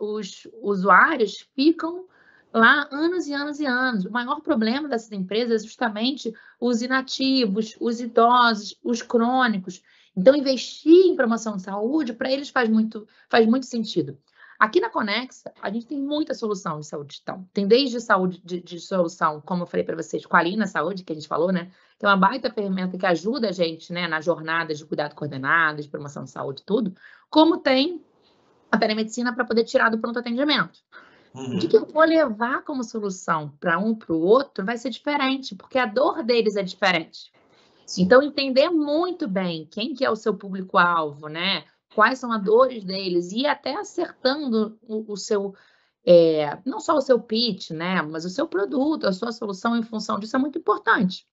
usuários ficam lá anos e anos e anos. O maior problema dessas empresas é justamente os inativos, os idosos, os crônicos. Então, investir em promoção de saúde, para eles faz muito sentido. Aqui na Conexa, a gente tem muita solução de saúde digital. Tem desde saúde de solução, como eu falei para vocês, com a Alina Saúde, que a gente falou, né? Que é uma baita ferramenta que ajuda a gente, né, na jornada de cuidado coordenado, de promoção de saúde, tudo. Como tem a telemedicina para poder tirar do pronto atendimento. Uhum. De que eu vou levar como solução para um para o outro vai ser diferente, porque a dor deles é diferente. Sim. Então, entender muito bem quem que é o seu público-alvo, né? Quais são as dores deles, e até acertando o seu, não só o seu pitch, né? Mas o seu produto, a sua solução em função disso é muito importante.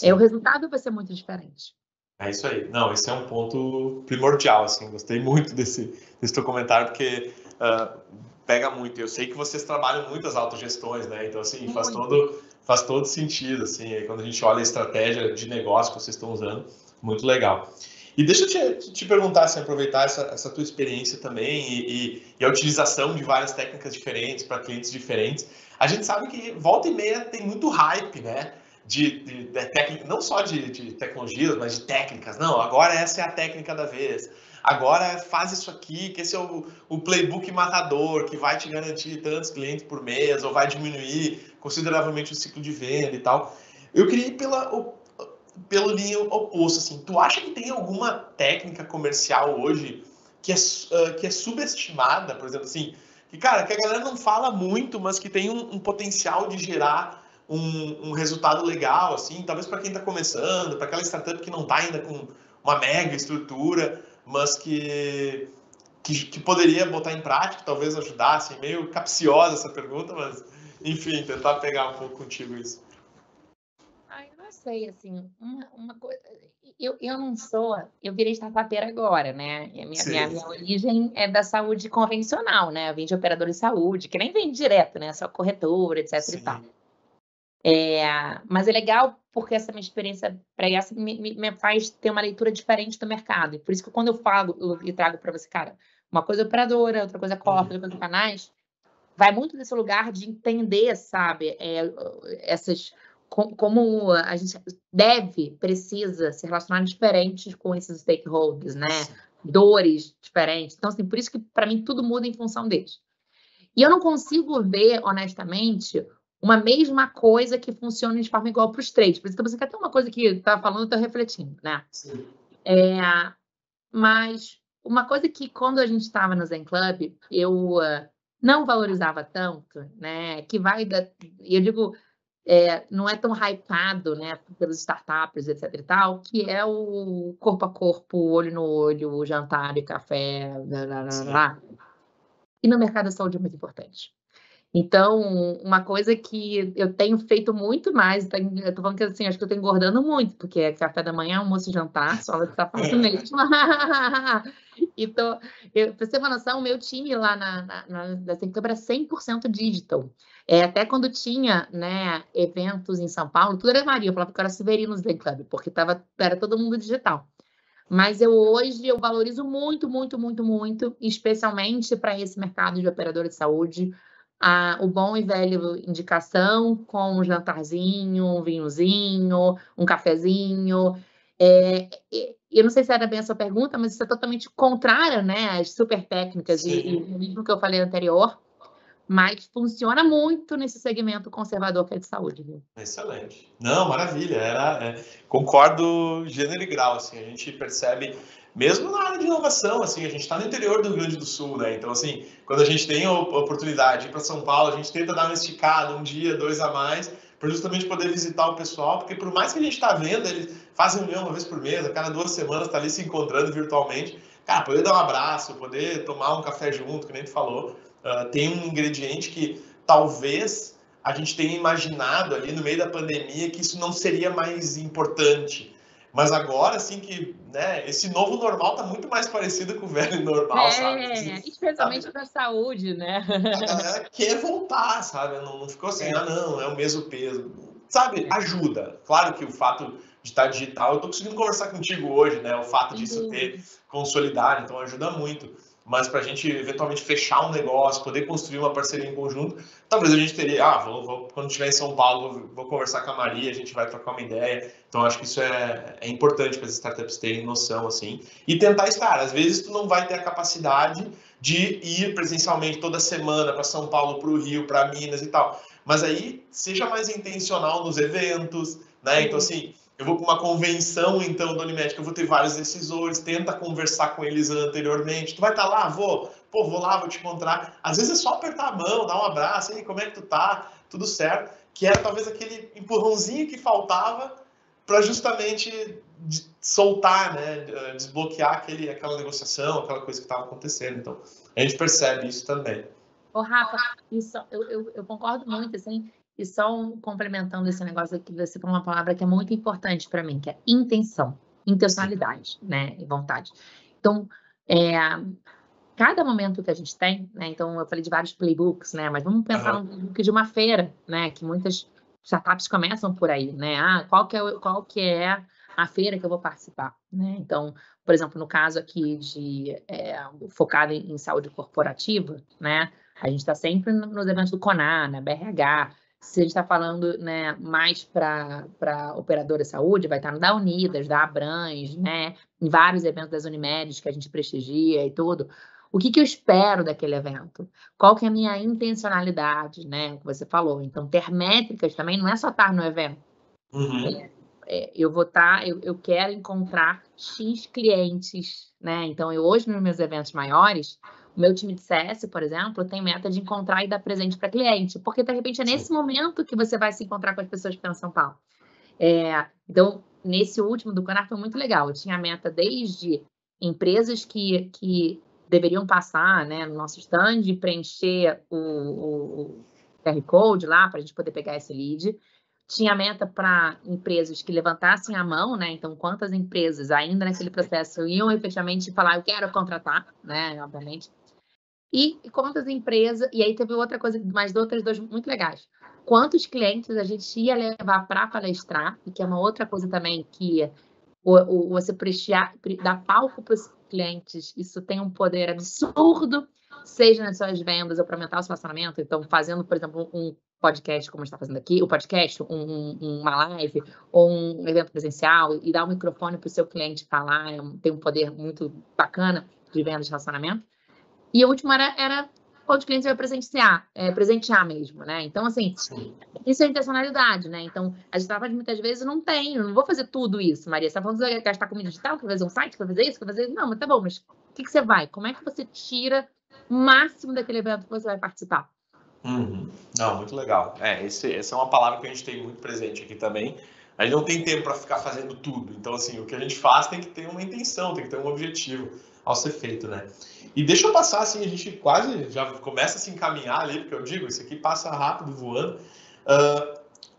O resultado vai ser muito diferente. É isso aí. Não, esse é um ponto primordial, assim. Gostei muito desse teu comentário, porque pega muito. Eu sei que vocês trabalham muito as autogestões, né? Então, assim, faz todo sentido, assim. Aí, quando a gente olha a estratégia de negócio que vocês estão usando, muito legal. E deixa eu te perguntar, assim, aproveitar essa tua experiência também e a utilização de várias técnicas diferentes para clientes diferentes. A gente sabe que volta e meia tem muito hype, né? De técnica, não só de tecnologias, mas de técnicas. Não, agora essa é a técnica da vez. Agora faz isso aqui, que esse é o playbook matador, que vai te garantir tantos clientes por mês, ou vai diminuir consideravelmente o ciclo de venda e tal. Eu queria ir pelo linha oposto, assim. Tu acha que tem alguma técnica comercial hoje que é subestimada, por exemplo, assim, que a galera não fala muito, mas que tem um potencial de gerar um resultado legal, assim, talvez para quem está começando, para aquela startup que não está ainda com uma mega estrutura, mas que poderia botar em prática, talvez ajudasse. Meio capciosa essa pergunta, mas, enfim, tentar pegar um pouco contigo isso. Eu não sei, assim, uma coisa... Eu não sou... Eu virei startupeira agora, né? Minha origem é da saúde convencional, né? Eu vim de operador de saúde, que nem vem direto, né? Só corretora, etc. Sim. E tal. Mas é legal porque essa minha experiência pregressa me faz ter uma leitura diferente do mercado. E por isso que quando eu falo e trago para você, cara, uma coisa é operadora, outra coisa é corporate, outra coisa é canais, vai muito desse lugar de entender, sabe, como a gente precisa se relacionar diferentes com esses stakeholders, né? Dores diferentes. Então, assim, por isso que para mim tudo muda em função deles. E eu não consigo ver, honestamente, uma mesma coisa que funcione de forma igual para os três. Por isso que você quer ter uma coisa que estava falando, eu estou refletindo, né? Sim. Mas uma coisa que, quando a gente estava no Zen Club, eu não valorizava tanto, né? Que vai eu digo, não é tão hypado, né? Pelos startups, etc e tal, que é o corpo a corpo, olho no olho, jantar e café, E no mercado da saúde é muito importante. Então, uma coisa que eu tenho feito muito mais, eu tô falando que assim, acho que eu tô engordando muito, porque é café da manhã, almoço e jantar, sola de sapato mesmo. Então, pra você ter uma noção, o meu time lá na Sencamp era 100% digital. Até quando tinha, né, eventos em São Paulo, tudo era Maria, eu falava que eu era Severino no Zen Club, porque era todo mundo digital. Mas hoje eu valorizo muito, muito, muito, muito, especialmente para esse mercado de operadora de saúde, o bom e velho indicação com um jantarzinho, um vinhozinho, um cafezinho. Eu não sei se era bem a sua pergunta, mas isso é totalmente contrário, né, às super técnicas e o livro que eu falei anterior, mas funciona muito nesse segmento conservador que é de saúde, viu? Excelente. Não, maravilha. Concordo gênero e grau, assim, a gente percebe, mesmo na área de inovação, assim, a gente está no interior do Rio Grande do Sul, né? Então, assim, quando a gente tem a oportunidade de ir para São Paulo, a gente tenta dar uma esticada, um dia, 2 a mais, para justamente poder visitar o pessoal, porque por mais que a gente está vendo, eles fazem reunião uma vez por mês, a cada 2 semanas está ali se encontrando virtualmente, cara, poder dar um abraço, poder tomar um café junto, que nem tu falou, tem um ingrediente que talvez a gente tenha imaginado ali no meio da pandemia que isso não seria mais importante. Mas agora, assim, que né, esse novo normal está muito mais parecido com o velho normal, sabe? Especialmente para a saúde, né? A galera quer voltar, sabe? Não ficou assim, não, é o mesmo peso. Sabe, ajuda. Claro que o fato de estar digital, eu estou conseguindo conversar contigo hoje, né? O fato disso ter consolidado, então ajuda muito. Mas para a gente eventualmente fechar um negócio, poder construir uma parceria em conjunto, talvez a gente teria, quando estiver em São Paulo, vou conversar com a Maria, a gente vai trocar uma ideia. Então acho que isso é importante para as startups terem noção, assim, e tentar estar. Às vezes tu não vai ter a capacidade de ir presencialmente toda semana para São Paulo, para o Rio, para Minas e tal. Mas aí seja mais intencional nos eventos, né? Então assim, eu vou para uma convenção, então, da Unimed, que eu vou ter vários decisores, tenta conversar com eles anteriormente. Tu vai estar lá? Vou lá, vou te encontrar. Às vezes é só apertar a mão, dar um abraço, e como é que tu tá? Tudo certo? Que era talvez aquele empurrãozinho que faltava para justamente soltar, né? Desbloquear aquela negociação, aquela coisa que estava acontecendo. Então, a gente percebe isso também. Ô, Rafa, isso, eu concordo muito, assim, e só complementando esse negócio aqui, você falou uma palavra que é muito importante para mim, que é intenção, intencionalidade, né, e vontade. Então, cada momento que a gente tem, né, então eu falei de vários playbooks, né, mas vamos pensar no playbook de uma feira, né, que muitas startups começam por aí, né, qual que é a feira que eu vou participar, né, então, por exemplo, no caso aqui focado em saúde corporativa, né, a gente está sempre nos eventos do CONAR, na BRH. Se a gente está falando, né, mais para operadora de saúde, vai estar no da Unidas, da Abrange, né, em vários eventos das Unimed que a gente prestigia e tudo. O que eu espero daquele evento? Qual que é a minha intencionalidade, né, que você falou? Então, ter métricas também não é só estar no evento. Eu quero encontrar X clientes, né? Então, hoje, nos meus eventos maiores, o meu time de CS, por exemplo, tem meta de encontrar e dar presente para cliente, porque, de repente, é nesse momento que você vai se encontrar com as pessoas que estão em São Paulo. Então, nesse último do CONAR foi muito legal. Eu tinha a meta desde empresas que deveriam passar, né, no nosso stand e preencher o QR Code lá para a gente poder pegar esse lead. Tinha meta para empresas que levantassem a mão, né? Então, quantas empresas ainda naquele processo iam efetivamente falar, eu quero contratar, né? Obviamente. E quantas empresas... E aí teve outra coisa, mais outras duas muito legais. Quantos clientes a gente ia levar para palestrar, e que é uma outra coisa também que você prestigiar, dar palco para os clientes, isso tem um poder absurdo, seja nas suas vendas ou para aumentar o seu relacionamento. Então, fazendo, por exemplo, um podcast, como a gente está fazendo aqui, o podcast, uma live ou um evento presencial, e dar um microfone para o seu cliente falar, tem um poder muito bacana de venda de relacionamento. E a última era quantos clientes vai presentear mesmo, né? Então, assim, isso é intencionalidade, né? Então, as startups muitas vezes não não vou fazer tudo isso, Maria. Você está falando de gastar com mídia digital, quer fazer um site, quer fazer isso, quer fazer isso? Não, mas tá bom, mas o que você vai? Como é que você tira o máximo daquele evento que você vai participar? Não, muito legal. Essa é uma palavra que a gente tem muito presente aqui também. A gente não tem tempo para ficar fazendo tudo. Então, assim, o que a gente faz tem que ter uma intenção, tem que ter um objetivo ao ser feito, né? E deixa eu passar, assim, a gente quase já começa a se encaminhar ali, porque eu digo, isso aqui passa rápido, voando.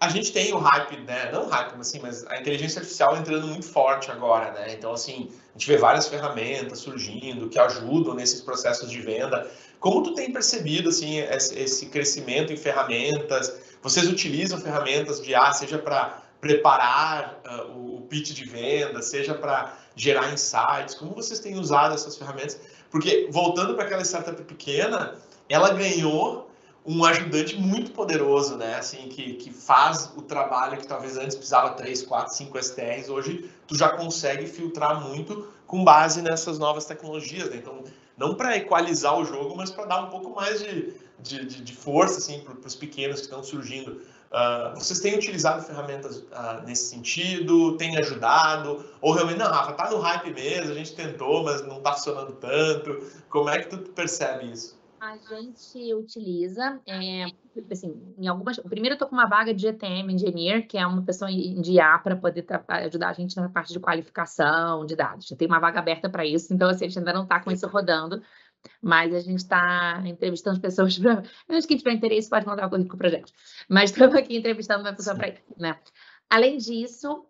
A gente tem o hype, né? Não hype, assim, mas a inteligência artificial entrando muito forte agora, né? Então, assim, a gente vê várias ferramentas surgindo que ajudam nesses processos de venda. Como tu tem percebido, assim, esse crescimento em ferramentas? Vocês utilizam ferramentas de seja para preparar o pitch de venda, seja para gerar insights? Como vocês têm usado essas ferramentas? Porque, voltando para aquela startup pequena, ela ganhou um ajudante muito poderoso, né? Assim, que faz o trabalho que talvez antes precisava 3, 4, 5 STRs, hoje tu já consegue filtrar muito com base nessas novas tecnologias, né? Então, não para equalizar o jogo, mas para dar um pouco mais de força assim, para os pequenos que estão surgindo. Vocês têm utilizado ferramentas nesse sentido? Tem ajudado? Ou realmente, não, Rafa, tá no hype mesmo, a gente tentou, mas não está funcionando tanto. Como é que tu percebe isso? A gente utiliza, assim, em algumas... Primeiro, eu estou com uma vaga de GTM Engineer, que é uma pessoa de IA para poder ajudar a gente na parte de qualificação de dados. Já tem uma vaga aberta para isso, então assim, a gente ainda não está com isso rodando, mas a gente está entrevistando pessoas para... Acho que tiver interesse pode mandar o currículo para a gente. Mas estamos aqui entrevistando uma pessoa para isso, né? Além disso,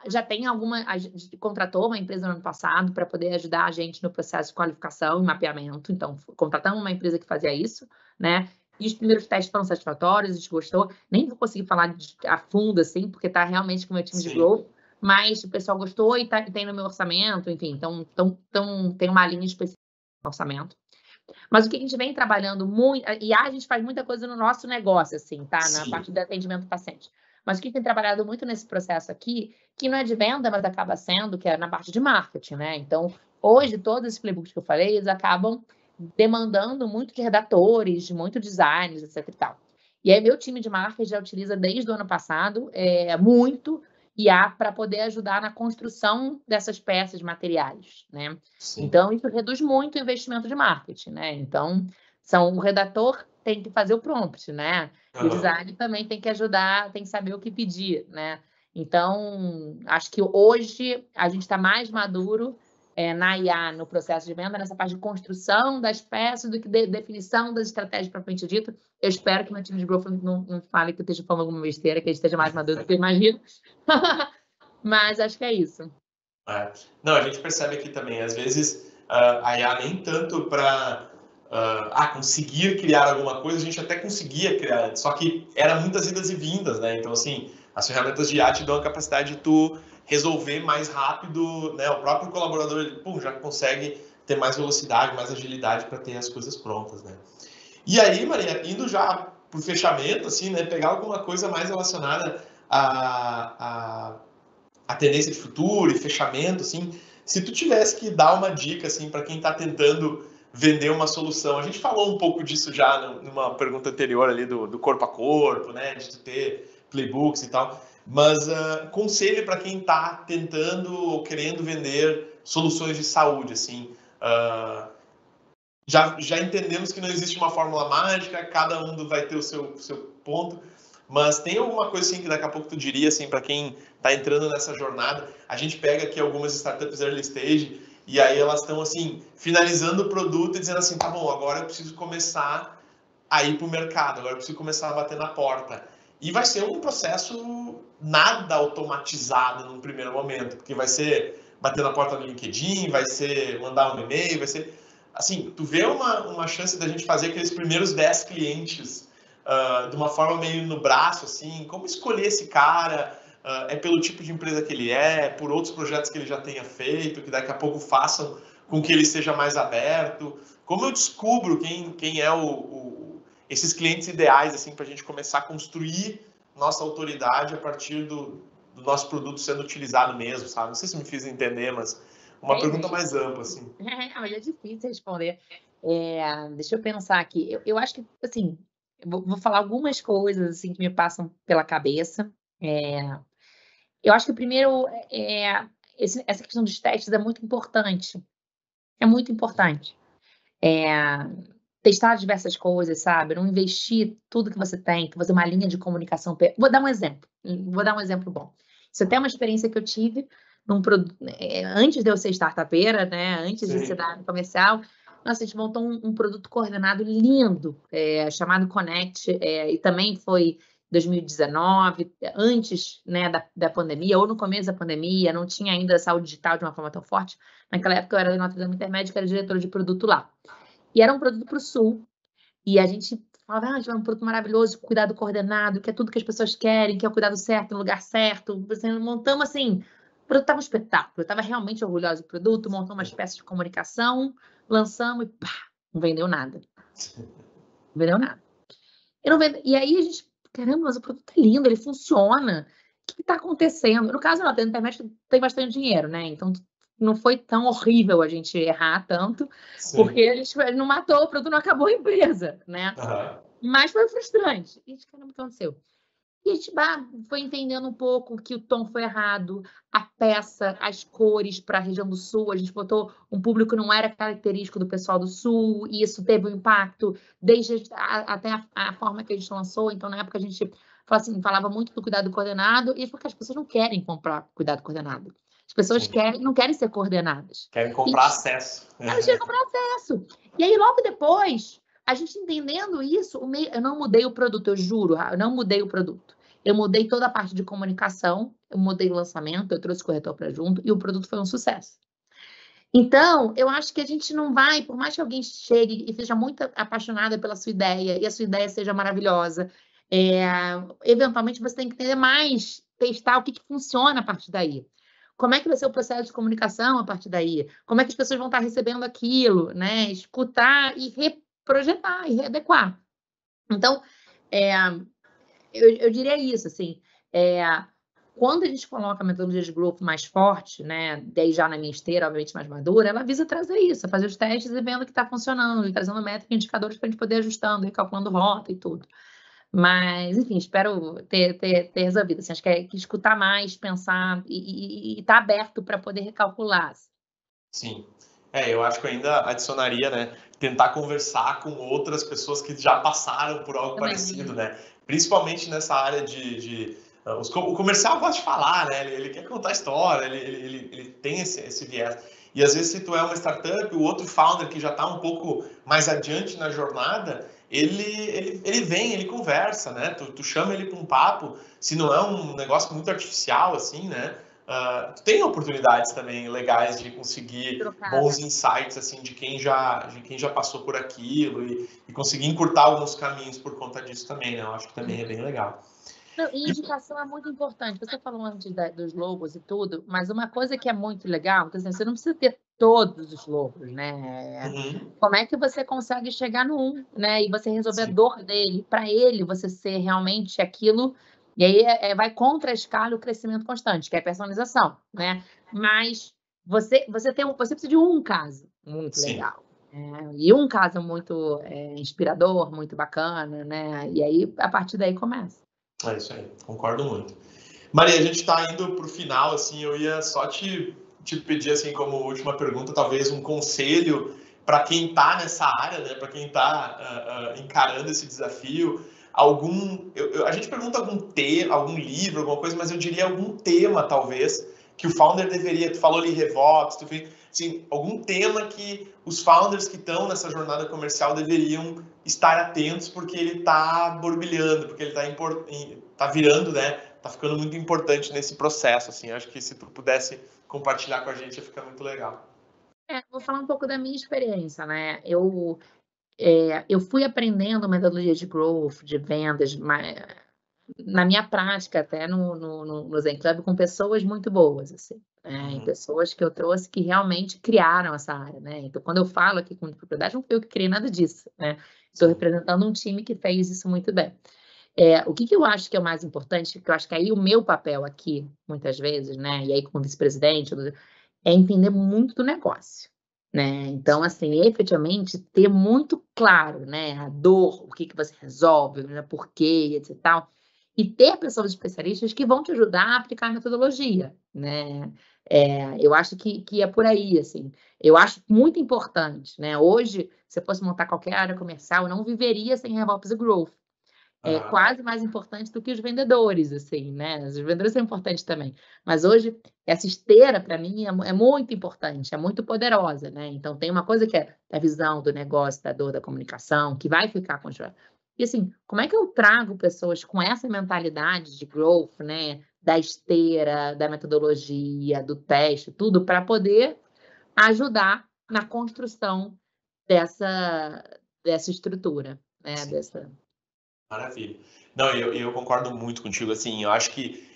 já tem a gente contratou uma empresa no ano passado para poder ajudar a gente no processo de qualificação e mapeamento. Então, contratamos uma empresa que fazia isso, né? E os primeiros testes foram satisfatórios, a gente gostou. Nem vou conseguir falar a fundo, assim, porque está realmente com o meu time de growth, mas o pessoal gostou e tem no meu orçamento, enfim. Então, tem uma linha específica no orçamento. Mas o que a gente vem trabalhando muito... E a gente faz muita coisa no nosso negócio, assim, tá? Na parte de atendimento ao paciente. Mas o que tem trabalhado muito nesse processo aqui, que não é de venda, mas acaba sendo, que é na parte de marketing, né? Então, hoje, todos esses playbooks que eu falei, eles acabam demandando muito de redatores, muito designers, etc e tal. E aí, meu time de marketing já utiliza desde o ano passado muito IA para poder ajudar na construção dessas peças materiais, né? Sim. Então, isso reduz muito o investimento de marketing, né? Então, o redator tem que fazer o prompt, né? E o design também tem que ajudar, tem que saber o que pedir, né? Então, acho que hoje a gente está mais maduro na IA, no processo de venda, nessa parte de construção das peças, do que definição das estratégias propriamente dito. Eu espero que meu time de growth não fale que eu esteja falando alguma besteira, que a gente esteja mais maduro do que eu imagino. Mas acho que é isso. Não, a gente percebe aqui também, às vezes, a IA nem tanto para conseguir criar alguma coisa, a gente até conseguia criar, só que era muitas idas e vindas, né? Então, assim, as ferramentas de IA te dão a capacidade de tu resolver mais rápido, né? O próprio colaborador, ele, já consegue ter mais velocidade, mais agilidade para ter as coisas prontas, né? E aí, Maria, indo já para o fechamento, assim, né? Pegar alguma coisa mais relacionada a tendência de futuro e fechamento, assim, se tu tivesse que dar uma dica, assim, para quem está tentando vender uma solução, a gente falou um pouco disso já numa pergunta anterior ali do corpo a corpo, né, de tu ter playbooks e tal, mas conselho para quem está tentando ou querendo vender soluções de saúde, assim, já entendemos que não existe uma fórmula mágica, cada um vai ter o seu ponto, mas tem alguma coisa assim que daqui a pouco tu diria, assim, para quem está entrando nessa jornada? A gente pega aqui algumas startups early stage e aí elas estão, assim, finalizando o produto e dizendo assim, tá bom, agora eu preciso começar a ir para o mercado, agora eu preciso começar a bater na porta. E vai ser um processo nada automatizado num primeiro momento, porque vai ser bater na porta do LinkedIn, vai ser mandar um e-mail, vai ser... Assim, tu vê uma chance da gente fazer aqueles primeiros 10 clientes de uma forma meio no braço, assim, como escolher esse cara, é pelo tipo de empresa que ele é, por outros projetos que ele já tenha feito, que daqui a pouco façam com que ele seja mais aberto. Como eu descubro quem é esses clientes ideais, assim, para a gente começar a construir nossa autoridade a partir do nosso produto sendo utilizado mesmo, sabe? Não sei se me fiz entender, mas uma pergunta mais ampla, assim. Mas é difícil responder. Deixa eu pensar aqui. Eu acho que, assim, vou falar algumas coisas assim que me passam pela cabeça. Eu acho que primeiro essa questão dos testes é muito importante. É muito importante. Testar diversas coisas, sabe? Não investir tudo que você tem, fazer uma linha de comunicação. Vou dar um exemplo bom. Isso até é uma experiência que eu tive num produto, antes de eu ser startupeira, né? Antes de ser da área comercial. Nossa, a gente montou um produto coordenado lindo, chamado Connect, e também foi 2019, antes, né, da pandemia, ou no começo da pandemia, não tinha ainda saúde digital de uma forma tão forte. Naquela época eu era da Notre Dame Intermédica, era diretora de produto lá. E era um produto para o Sul. E a gente falava, é um produto maravilhoso, cuidado coordenado, que é tudo que as pessoas querem, que é o cuidado certo, no lugar certo. Montamos assim, o produto estava um espetáculo. Eu estava realmente orgulhosa do produto, montamos umas peças de comunicação, lançamos e pá, não vendeu nada. Não vendeu nada. Eu não vendo. E aí a gente, caramba, mas o produto é lindo, ele funciona. O que está acontecendo? No caso, na internet tem bastante dinheiro, né? Então não foi tão horrível a gente errar tanto, porque a gente não matou, o produto não acabou a empresa, né? Mas foi frustrante. E caramba, o que aconteceu? E a gente foi entendendo um pouco que o tom foi errado, a peça, as cores para a região do Sul, a gente botou um público que não era característico do pessoal do Sul, e isso teve um impacto desde até a forma que a gente lançou. Então, na época, a gente falava muito do cuidado coordenado, e porque as pessoas não querem comprar cuidado coordenado. As pessoas não querem ser coordenadas. Querem comprar acesso. Elas querem comprar acesso. E aí, logo depois, a gente entendendo isso, eu não mudei o produto, eu juro, eu não mudei o produto. Eu mudei toda a parte de comunicação, eu mudei o lançamento, eu trouxe o corretor para junto e o produto foi um sucesso. Então, eu acho que a gente não vai, por mais que alguém chegue e seja muito apaixonada pela sua ideia e a sua ideia seja maravilhosa, eventualmente você tem que entender mais, testar o que funciona a partir daí. Como é que vai ser o processo de comunicação a partir daí? Como é que as pessoas vão estar recebendo aquilo, né? Escutar e reprojetar e readequar. Então, eu diria isso, assim, quando a gente coloca a metodologia de growth mais forte, né, daí já na minha esteira, obviamente mais madura, ela visa trazer isso, fazer os testes e vendo o que está funcionando, e trazendo métricas e indicadores para a gente poder ajustando, e calculando rota e tudo. Mas, enfim, espero ter resolvido. Assim, acho que é que escutar mais, pensar e estar aberto para poder recalcular. Sim. Eu acho que eu ainda adicionaria, né, tentar conversar com outras pessoas que já passaram por algo parecido, né? Principalmente nessa área o comercial gosta de falar, né? Ele quer contar história, ele tem esse viés. E às vezes, se tu é uma startup, o outro founder que já está um pouco mais adiante na jornada, ele vem, ele conversa, né? Tu chama ele para um papo, se não é um negócio muito artificial, assim, né? Tu tem oportunidades também legais de conseguir bons insights assim de quem já passou por aquilo e conseguir encurtar alguns caminhos por conta disso também, né? Eu acho que também é bem legal. Não, e indicação é muito importante. Você falou antes dos logos e tudo, mas uma coisa que é muito legal, assim, você não precisa ter todos os logos, né? Como é que você consegue chegar no né? E você resolver a dor dele, para ele você ser realmente aquilo. E aí vai contra a escala o crescimento constante, que é a personalização, né? Mas você precisa de um caso muito legal. E um caso muito inspirador, muito bacana, né? E aí, a partir daí, começa. É isso aí, concordo muito. Maria, a gente está indo para o final, assim, eu ia só te pedir, assim, como última pergunta, talvez um conselho para quem está nessa área, né? Para quem está encarando esse desafio. A gente pergunta algum livro, alguma coisa, mas eu diria algum tema, talvez, que o founder deveria. Tu falou ali RevOps, assim, algum tema que os founders que estão nessa jornada comercial deveriam estar atentos, porque ele está borbulhando, porque ele está virando, né? Está ficando muito importante nesse processo, assim. Acho que se tu pudesse compartilhar com a gente, ia ficar muito legal. Vou falar um pouco da minha experiência, né? Eu fui aprendendo metodologia de growth, de vendas, na minha prática, até no Zen Club, com pessoas muito boas, assim, né? Pessoas que eu trouxe que realmente criaram essa área, né? Então, quando eu falo aqui com propriedade, não fui eu que criei nada disso, né? Estou representando um time que fez isso muito bem. O que eu acho que é o mais importante, que eu acho que aí o meu papel aqui, muitas vezes, né? E aí como vice-presidente, é entender muito do negócio, né? Então, assim, efetivamente, ter muito claro, né? A dor, o que você resolve, né? Por quê, etc e tal. E ter pessoas especialistas que vão te ajudar a aplicar a metodologia, né? Eu acho que é por aí, assim. Eu acho muito importante, né? Hoje, se eu fosse montar qualquer área comercial, eu não viveria sem RevOps e Growth. É quase mais importante do que os vendedores, assim, né? Os vendedores são importantes também. Mas hoje, essa esteira, para mim, é muito importante, é muito poderosa, né? Então, tem uma coisa que é a visão do negócio, da dor, da comunicação, que vai ficar com... E, assim, como é que eu trago pessoas com essa mentalidade de growth, né? Da esteira, da metodologia, do teste, tudo, para poder ajudar na construção dessa estrutura, né? Maravilha. Não, eu concordo muito contigo, assim, eu acho que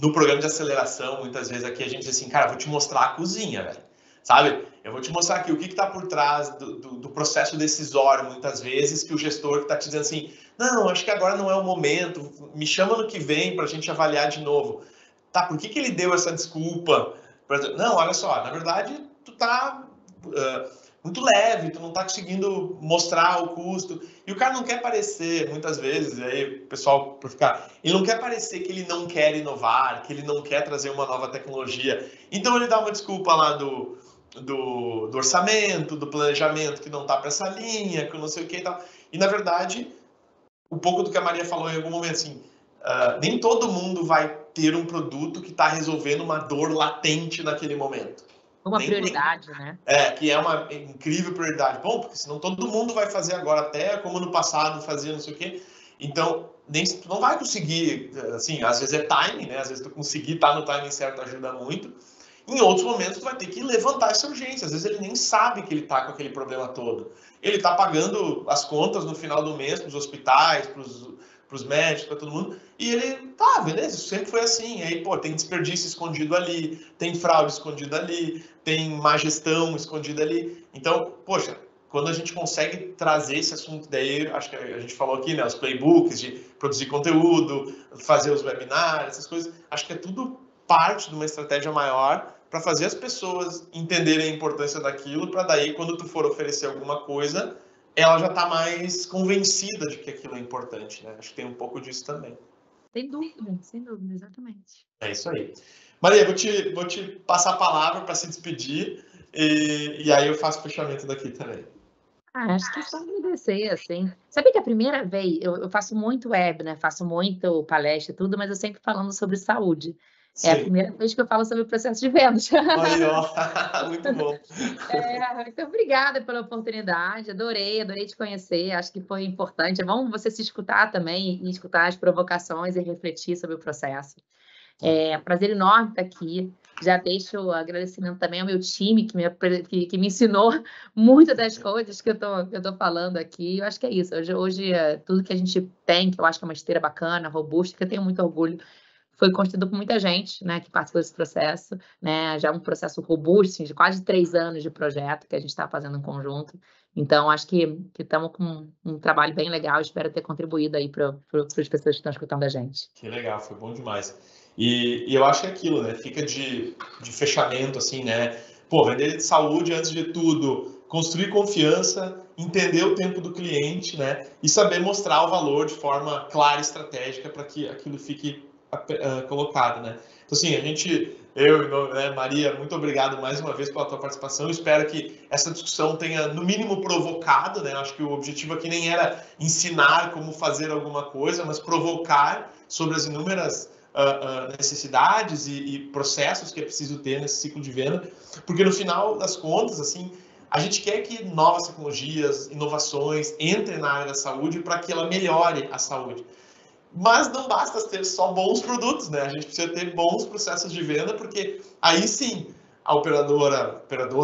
no programa de aceleração, muitas vezes aqui a gente diz assim, cara, vou te mostrar a cozinha, velho. sabe? Eu vou te mostrar aqui o que está por trás do processo decisório, muitas vezes, que o gestor está te dizendo assim, não, acho que agora não é o momento, me chama no que vem para a gente avaliar de novo. Tá, por que ele deu essa desculpa? Não, olha só, na verdade, tu tá muito leve, tu não tá conseguindo mostrar o custo. E o cara não quer parecer, muitas vezes, aí o pessoal, por ficar, ele não quer parecer que ele não quer inovar, que ele não quer trazer uma nova tecnologia. Então ele dá uma desculpa lá do orçamento, do planejamento que não tá para essa linha, que eu não sei o que e tal. E, na verdade, um pouco do que a Maria falou em algum momento, assim, nem todo mundo vai ter um produto que está resolvendo uma dor latente naquele momento. Uma prioridade, né? Que é uma incrível prioridade. Bom, porque senão todo mundo vai fazer agora, até como no passado fazia não sei o quê. Então, tu não vai conseguir, assim, às vezes é timing, né? Às vezes tu conseguir estar no timing certo ajuda muito. Em outros momentos, tu vai ter que levantar essa urgência. Às vezes ele nem sabe que ele está com aquele problema todo. Ele está pagando as contas no final do mês para os hospitais, para os médicos, para todo mundo, e ele, tá, beleza, isso sempre foi assim. E aí, pô, tem desperdício escondido ali, tem fraude escondida ali, tem má gestão escondida ali. Então, poxa, quando a gente consegue trazer esse assunto, daí, acho que a gente falou aqui, né, os playbooks de produzir conteúdo, fazer os webinars, essas coisas, acho que é tudo parte de uma estratégia maior para fazer as pessoas entenderem a importância daquilo, para daí, quando tu for oferecer alguma coisa, ela já está mais convencida de que aquilo é importante, né? Acho que tem um pouco disso também. Sem dúvida, exatamente. É isso aí. Maria, vou te passar a palavra para se despedir e aí eu faço o fechamento daqui também. Acho que é só agradecer, assim. Sabe que a primeira vez, eu faço muito web, né? Faço muito palestra e tudo, mas eu sempre falando sobre saúde. Sim. É a primeira vez que eu falo sobre o processo de vendas. Aí, ó, muito bom. Então, obrigada pela oportunidade, adorei te conhecer, acho que foi importante. É bom você se escutar também, e escutar as provocações e refletir sobre o processo. É um prazer enorme estar aqui. Já deixo o agradecimento também ao meu time, que me ensinou muitas das coisas que eu tô falando aqui. Eu acho que é isso. Hoje, tudo que a gente tem, que eu acho que é uma esteira bacana, robusta, que eu tenho muito orgulho, foi construído por muita gente, né, que participou desse processo, né, já um processo robusto, assim, de quase 3 anos de projeto que a gente está fazendo em conjunto. Então, acho que estamos com um trabalho bem legal, espero ter contribuído aí para as pessoas que estão escutando a gente. Que legal, foi bom demais. E eu acho que é aquilo, né, fica de fechamento, assim, né, pô, vender de saúde antes de tudo, construir confiança, entender o tempo do cliente, né, e saber mostrar o valor de forma clara e estratégica para que aquilo fique colocado, né? Então, assim, né, Maria, muito obrigado mais uma vez pela tua participação. Espero que essa discussão tenha, no mínimo, provocado, né? Acho que o objetivo aqui nem era ensinar como fazer alguma coisa, mas provocar sobre as inúmeras necessidades e processos que é preciso ter nesse ciclo de venda, porque no final das contas, assim, a gente quer que novas tecnologias, inovações entrem na área da saúde para que ela melhore a saúde. Mas não basta ter só bons produtos, né? A gente precisa ter bons processos de venda, porque aí sim a operadora,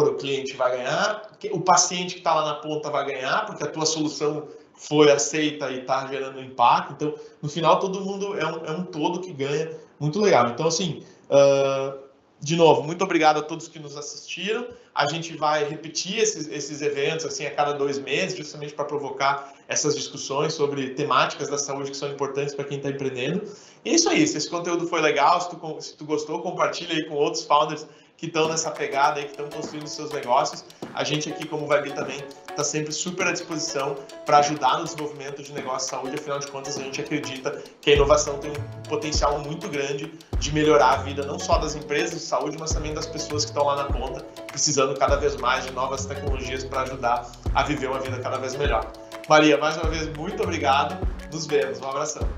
o cliente vai ganhar, o paciente que está lá na ponta vai ganhar, porque a tua solução foi aceita e está gerando impacto. Então, no final, todo mundo é um todo que ganha. Muito legal. Então, assim, de novo, muito obrigado a todos que nos assistiram. A gente vai repetir esses eventos assim a cada 2 meses, justamente para provocar essas discussões sobre temáticas da saúde que são importantes para quem está empreendendo. E é isso aí. Se esse conteúdo foi legal, se tu gostou, compartilha aí com outros founders que estão nessa pegada aí, que estão construindo seus negócios. A gente aqui, como Vibe também, está sempre super à disposição para ajudar no desenvolvimento de negócio de saúde. Afinal de contas, a gente acredita que a inovação tem um potencial muito grande de melhorar a vida, não só das empresas de saúde, mas também das pessoas que estão lá na ponta, precisando cada vez mais de novas tecnologias para ajudar a viver uma vida cada vez melhor. Maria, mais uma vez, muito obrigado. Nos vemos. Um abração.